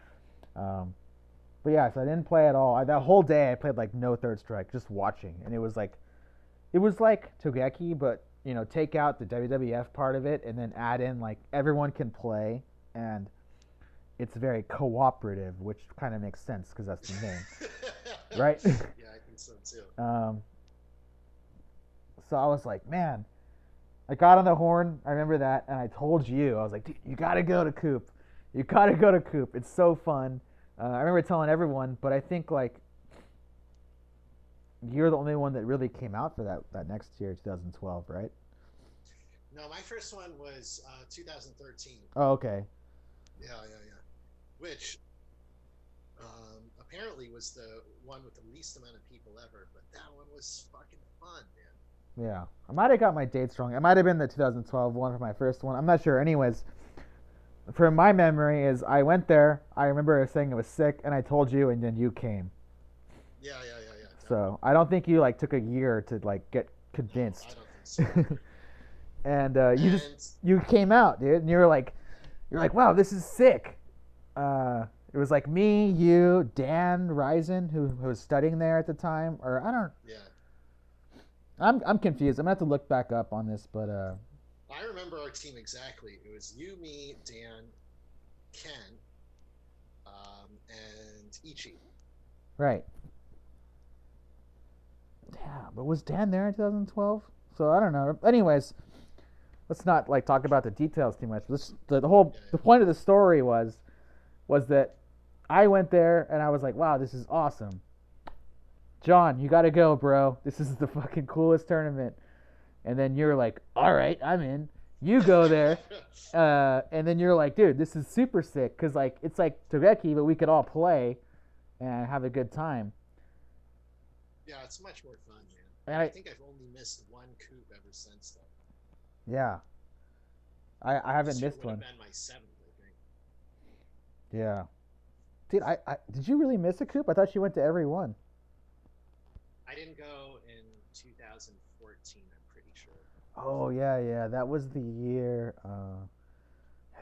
But yeah, so I didn't play at all. That whole day I played like no third strike, just watching, and it was like Togeki, but take out the WWF part of it, and then add in like everyone can play, and it's very cooperative, which kind of makes sense because that's the name, right? Yeah, I think so too. So I was like, man, I got on the horn. I remember that, and I told you, I was like, dude, you gotta go to Coop. You gotta go to Coop. It's so fun. I remember telling everyone, but I think like you're the only one that really came out for that next year, 2012, right? No, my first one was 2013. Oh, okay. Yeah, yeah, yeah. Which apparently was the one with the least amount of people ever, but that one was fucking fun, man. Yeah, I might have got my dates wrong. It might have been the 2012 one for my first one. I'm not sure. Anyways, from my memory is I went there. I remember saying it was sick, and I told you, and then you came. Yeah, yeah, yeah, yeah. So I don't think you like took a year to like get No, I convinced. don't think so. And And you came out, dude, and you're like, wow, this is sick. It was like me, you, Dan Risen, who was studying there at the time, or I don't. yeah, I'm confused. I'm gonna have to look back up on this, but I remember our team exactly. It was you, me, Dan, Ken, and Ichi. right. Yeah, but was Dan there in 2012? So I don't know. Anyways, let's not like talk about the details too much. Yeah, The point of the story was that I went there and I was like, wow, this is awesome. John, you gotta go, bro. This is the fucking coolest tournament. And then you're like, all right, I'm in. You go there, and then you're like, dude, this is super sick because like it's like Togeki, but we could all play and have a good time. yeah, it's much more fun, man. And And I I think I've only missed one coop ever since then. yeah, I haven't This year missed would have one. been my seventh, I think. Yeah, dude, I did you really miss a coop? I thought you went to every one. I didn't go in 2014, I'm pretty sure. Oh yeah, that was the year.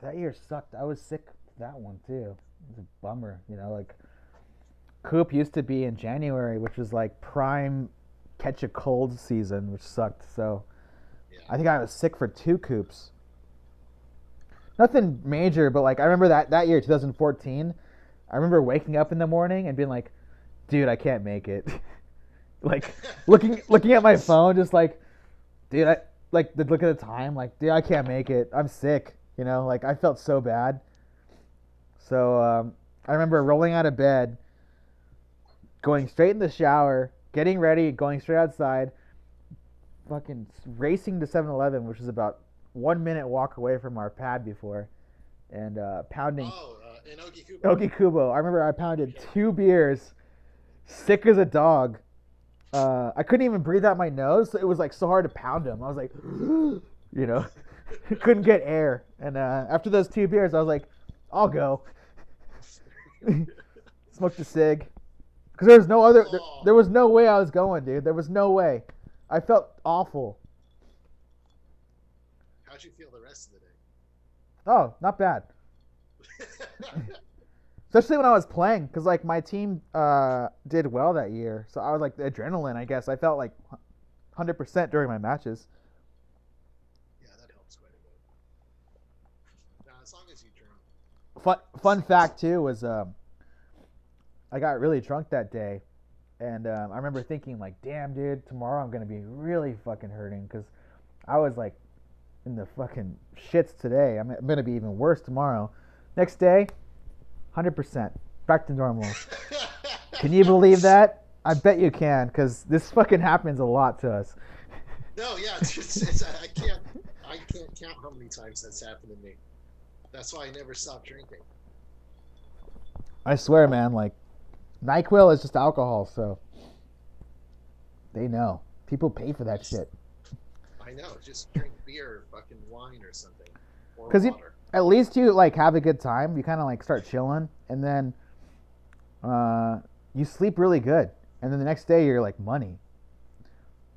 That year sucked. I was sick that one too. It was a bummer, like Coop used to be in January, which was like prime catch a cold season, which sucked. So Yeah. I think I was sick for 2 Coops. Nothing major, but like I remember that year, 2014. I remember waking up in the morning and being like, "Dude, I can't make it." Like looking at my phone, just like, dude, I like the look at the time, like, dude, I can't make it. I'm sick. Like I felt so bad. So I remember rolling out of bed, going straight in the shower, getting ready, going straight outside, fucking racing to 7-Eleven, which is about 1 minute walk away from our pad before, and pounding Oh, in Ogikubo. Ogikubo. I remember I pounded 2 beers, sick as a dog. I couldn't even breathe out my nose. So it was like so hard to pound them. I was like, couldn't get air. And after those 2 beers, I was like, I'll go. Smoked a cig. Because there was no other. There was no way I was going, dude. There was no way. I felt awful. How'd you feel the rest of the day? Oh, not bad. Especially when I was playing, because like my team did well that year, so I was like the adrenaline. I guess I felt like 100% during my matches. Yeah, that helps quite a bit. Now, as long as you drink. Fun fact too was I got really drunk that day, and I remember thinking like, damn, dude, tomorrow I'm gonna be really fucking hurting because I was like in the fucking shits today. I'm gonna be even worse tomorrow. Next day, 100%, back to normal. Can you believe that? I bet you can, because this fucking happens a lot to us. No, yeah, I can't count how many times that's happened to me. That's why I never stopped drinking. I swear, man, like NyQuil is just alcohol, so they know. People pay for that shit. I know, just drink beer or fucking wine or something. Or Because water. At least you like have a good time. You kind of like start chilling, and then you sleep really good, and then the next day you're like money.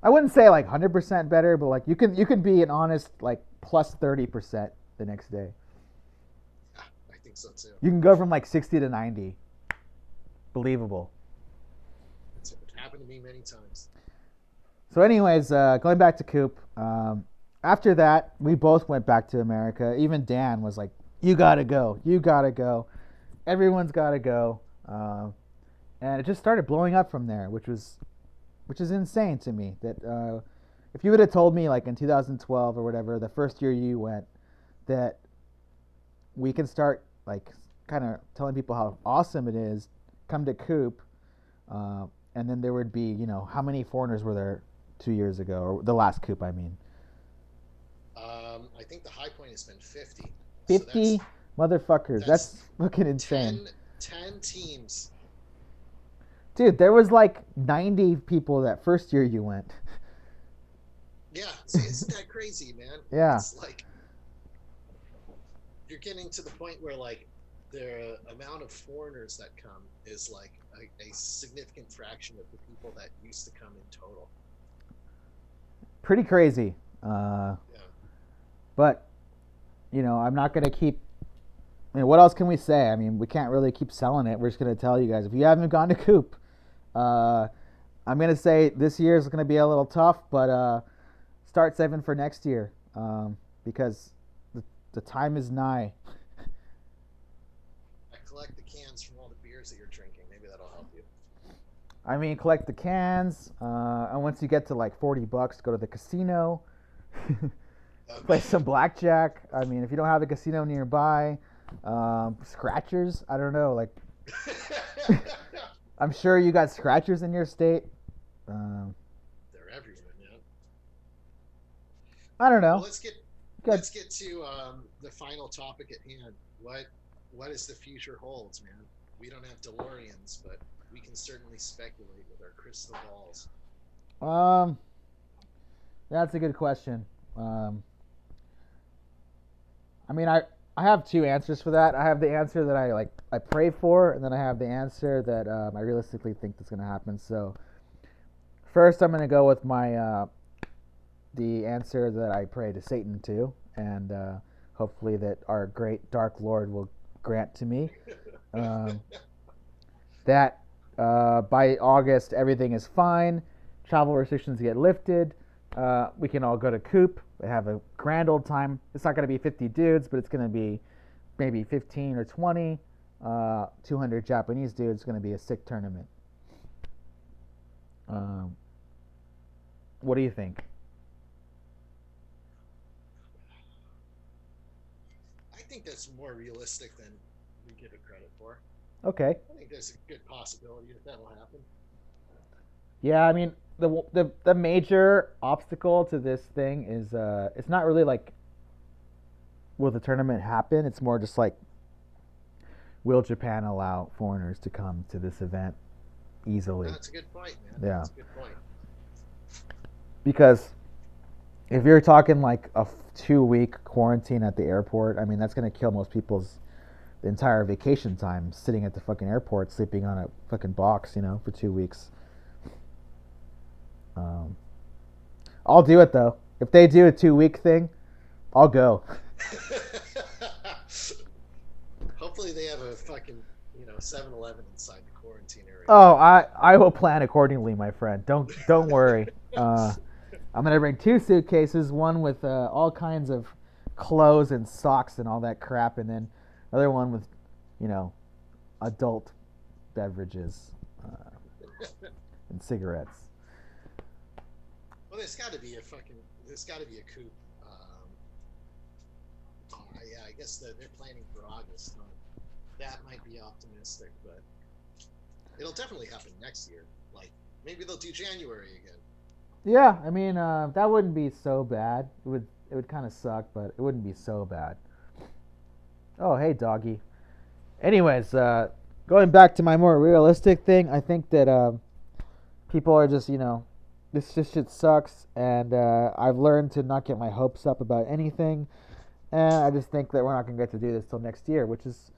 I wouldn't say like 100% better, but like you can be an honest like plus 30% the next day. Yeah, I think so too. You can go from like 60 to 90. Believable. It's happened to me many times. So, anyways, going back to Coop. After that, we both went back to America. Even Dan was like, "You gotta go. You gotta go. Everyone's gotta go." And it just started blowing up from there, which is insane to me. That if you would have told me like in 2012 or whatever, the first year you went, that we can start like kind of telling people how awesome it is, come to Coop, and then there would be how many foreigners were there 2 years ago, or the last Coop, I mean. I think the high point has been 50. 50 motherfuckers. That's fucking insane. 10 teams. Dude, there was like 90 people that first year you went. Yeah, isn't that crazy, man? Yeah. It's like you're getting to the point where like the amount of foreigners that come is like a significant fraction of the people that used to come in total. Pretty crazy. Yeah. But, I'm not going to keep... I mean, what else can we say? I mean, we can't really keep selling it. We're just going to tell you guys, if you haven't gone to Coop, I'm going to say this year is going to be a little tough, but start saving for next year because the time is nigh. I collect the cans from all the beers that you're drinking. Maybe that'll help you. I mean, collect the cans, and once you get to like $40, go to the casino. Play some blackjack. I mean, if you don't have a casino nearby, scratchers. I don't know. Like, I'm sure you got scratchers in your state. They're everywhere, man. I don't know. Well, let's get to the final topic at hand. What is the future holds, man? We don't have DeLoreans, but we can certainly speculate with our crystal balls. That's a good question. I mean, I have two answers for that. I have the answer that I pray for, and then I have the answer that I realistically think that's going to happen. So, first, I'm going to go with the answer that I pray to Satan to, and hopefully that our great Dark Lord will grant to me. That by August everything is fine, travel restrictions get lifted. We can all go to Coop, have a grand old time. It's not going to be 50 dudes, but it's going to be maybe 15 or 20. 200 Japanese dudes. It's going to be a sick tournament. What do you think? I think that's more realistic than we give it credit for. Okay. I think there's a good possibility that that'll happen. Yeah, I mean the major obstacle to this thing is it's not really like will the tournament happen? It's more just like will Japan allow foreigners to come to this event easily? That's a good point, man. Yeah. That's a good point. Because if you're talking like a 2 week quarantine at the airport, I mean that's gonna kill most people's entire vacation time sitting at the fucking airport sleeping on a fucking box, for 2 weeks. Um, I'll do it though. If they do a 2 week thing, I'll go. Hopefully they have a fucking 7-Eleven inside the quarantine area. Oh, I will plan accordingly, my friend. Don't worry. I'm gonna bring 2 suitcases, one with all kinds of clothes and socks and all that crap, and then another one with, adult beverages and cigarettes. Well, there's got to be a coup. Yeah, I guess they're planning for August. That might be optimistic, but it'll definitely happen next year. Like maybe they'll do January again. Yeah, I mean that wouldn't be so bad. It would kind of suck, but it wouldn't be so bad. Oh, hey, doggy. Anyways, going back to my more realistic thing, I think that people are just, this shit sucks, and I've learned to not get my hopes up about anything, and I just think that we're not going to get to do this till next year, which is,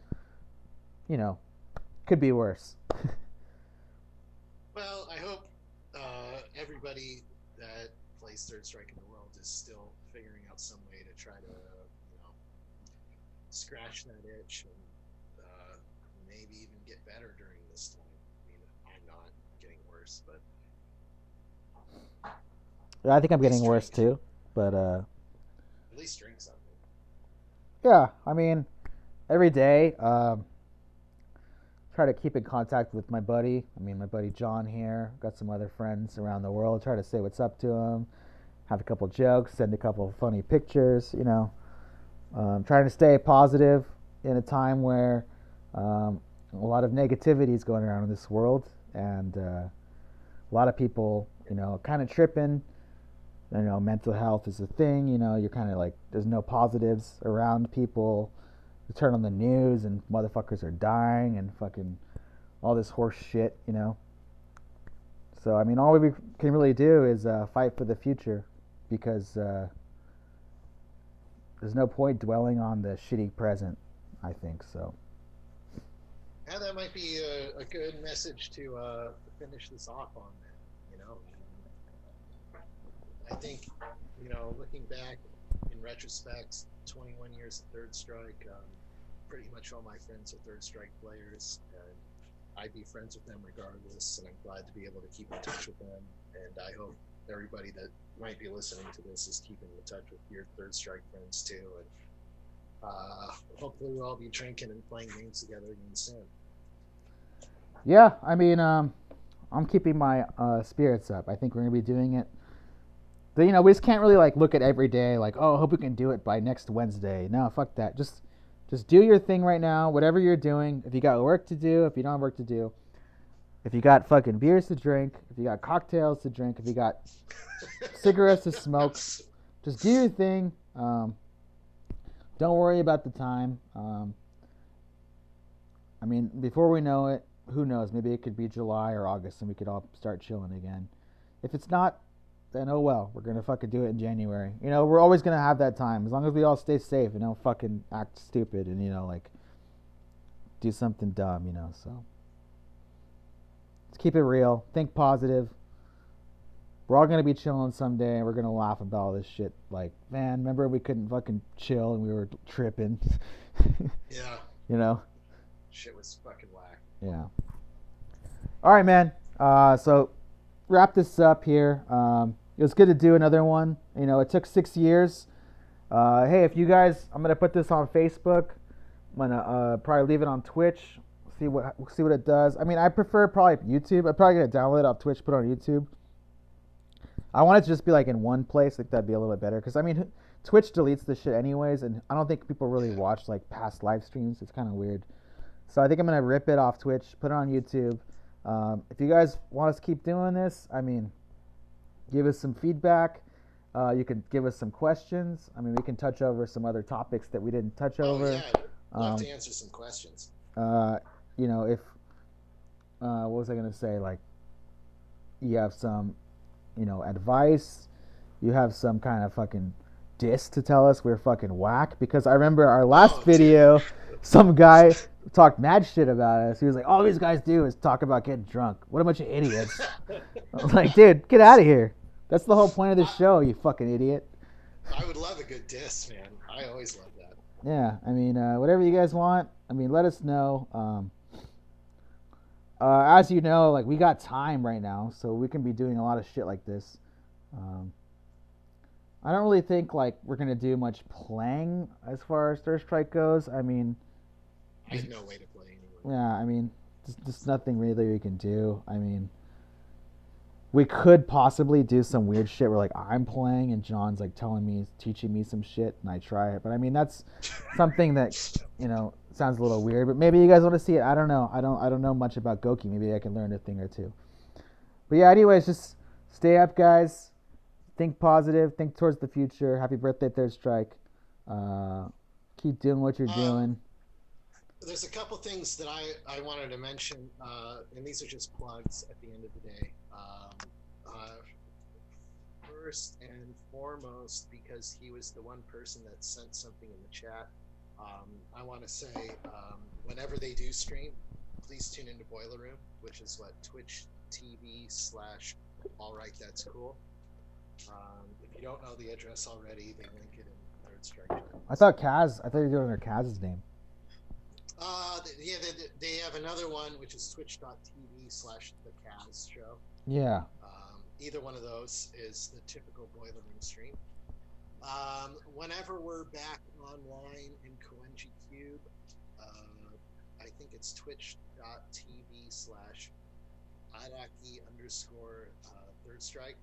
could be worse. Well, I hope everybody that plays Third Strike in the world is still figuring out some way to try to, scratch that itch and maybe even get better during this time. I mean, I'm not getting worse, but I think I'm getting worse too, but at least drink something. yeah, I mean, every day, try to keep in contact with my buddy. I mean, my buddy John here. Got some other friends around the world. Try to say what's up to them, have a couple jokes, send a couple funny pictures. Trying to stay positive in a time where a lot of negativity is going around in this world, and a lot of people, kind of tripping. Mental health is a thing. You're kind of like there's no positives around people. You turn on the news and motherfuckers are dying and fucking all this horse shit. So I mean, all we can really do is fight for the future, because there's no point dwelling on the shitty present, I think so. Yeah, that might be a good message to finish this off on. Then, I think, looking back in retrospect, 21 years of Third Strike, pretty much all my friends are Third Strike players, and I'd be friends with them regardless, and I'm glad to be able to keep in touch with them, and I hope everybody that might be listening to this is keeping in touch with your Third Strike friends too, and hopefully we'll all be drinking and playing games together again soon. Yeah, I mean, I'm keeping my spirits up. I think we're gonna be doing it. We just can't really like look at every day like, oh, I hope we can do it by next Wednesday. No, fuck that. Just do your thing right now, whatever you're doing. If you got work to do, if you don't have work to do, if you got fucking beers to drink, if you got cocktails to drink, if you got cigarettes to smoke, just do your thing. Don't worry about the time. I mean, before we know it, who knows? Maybe it could be July or August, and we could all start chilling again. If it's not, then oh well. We're gonna fucking do it in January. We're always gonna have that time as long as we all stay safe and don't fucking act stupid and like do something dumb. So let's keep it real. Think positive. We're all gonna be chilling someday, and we're gonna laugh about all this shit. Like, man, remember we couldn't fucking chill and we were tripping. Yeah. Shit was fucking whack. Yeah. All right, man. So wrap this up here. It was good to do another one. It took 6 years. Hey, if you guys, I'm gonna put this on Facebook. I'm gonna probably leave it on Twitch. See what it does. I mean, I prefer probably YouTube. I'm probably gonna download it off Twitch, put it on YouTube. I want it to just be like in one place. Like that'd be a little bit better. Because I mean, Twitch deletes the shit anyways, and I don't think people really watch like past live streams. It's kind of weird. So I think I'm gonna rip it off Twitch, put it on YouTube. If you guys want us to keep doing this, I mean, give us some feedback. You can give us some questions. I mean, we can touch over some other topics that we didn't touch over. Oh yeah, I'd love to answer some questions. You know, if what was I gonna say? Like, you have some, you know, advice. You have some kind of fucking diss to tell us we're fucking whack. Because I remember our last video, some guy talked mad shit about us. He was like, all these guys do is talk about getting drunk. What a bunch of idiots. I was like, dude, get out of here. That's the whole point of this show, you fucking idiot. I would love a good diss, man. I always love that. Yeah, I mean, whatever you guys want, I mean, let us know. As you know, like, we got time right now, so we can be doing a lot of shit like this. I don't really think, like, we're going to do much playing as far as Third Strike goes. I mean, I have no way to play anyway. yeah, I mean, just nothing really we can do. I mean, we could possibly do some weird shit where, like, I'm playing and John's, like, teaching me some shit, and I try it. But I mean, that's something that, you know, sounds a little weird. But maybe you guys want to see it. I don't know. I don't know much about Goki. Maybe I can learn a thing or two. But yeah, anyways, just stay up, guys. Think positive. Think towards the future. Happy birthday, Third Strike. Keep doing what you're doing. There's a couple things that I wanted to mention, and these are just plugs at the end of the day. First and foremost, because he was the one person that sent something in the chat, I want to say, whenever they do stream, please tune into Boiler Room, which is what, Twitch TV/AllRightThat'sCool. If you don't know the address already, they link it in Third Strike. I thought you were doing under Kaz's name. Yeah, they have another one, which is twitch.tv/the Kaz show. Yeah. Either one of those is the typical Boiler Room stream. Whenever we're back online in Koenji Cube, I think it's twitch.tv/Iraqi_Third Strike.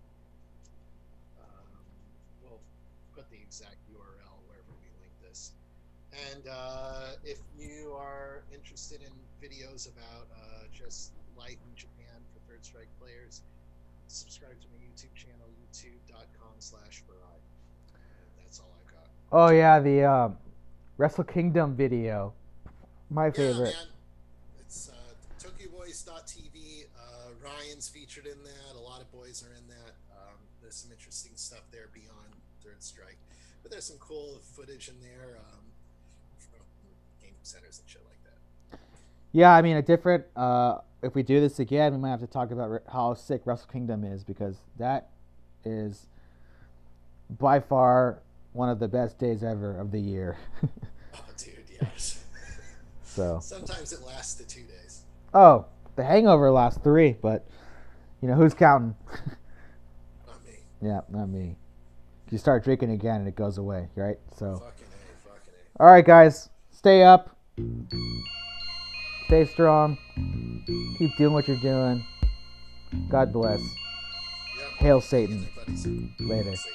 We'll put the exact URL wherever we link this. And if you are interested in videos about just life in Japan for Third Strike players, subscribe to my YouTube channel, youtube.com/Farai. That's all I've got. Oh yeah, the Wrestle Kingdom video. My favorite. Yeah, man. It's TokyoBoys.tv. Ryan's featured in that. A lot of boys are in that. There's some interesting stuff there beyond Third Strike. But there's some cool footage in there from game centers and shit like that. Yeah, I mean, if we do this again, we might have to talk about how sick Wrestle Kingdom is, because that is by far one of the best days ever of the year. Oh, dude, yes. So sometimes it lasts to 2 days. Oh, the Hangover lasts 3, but you know, who's counting? Not me. Yeah, not me. You start drinking again and it goes away, right? So. Fucking A. All right, guys, stay up. Stay strong. Keep doing what you're doing. God bless. Yep. Hail Satan. Later. Later. Satan.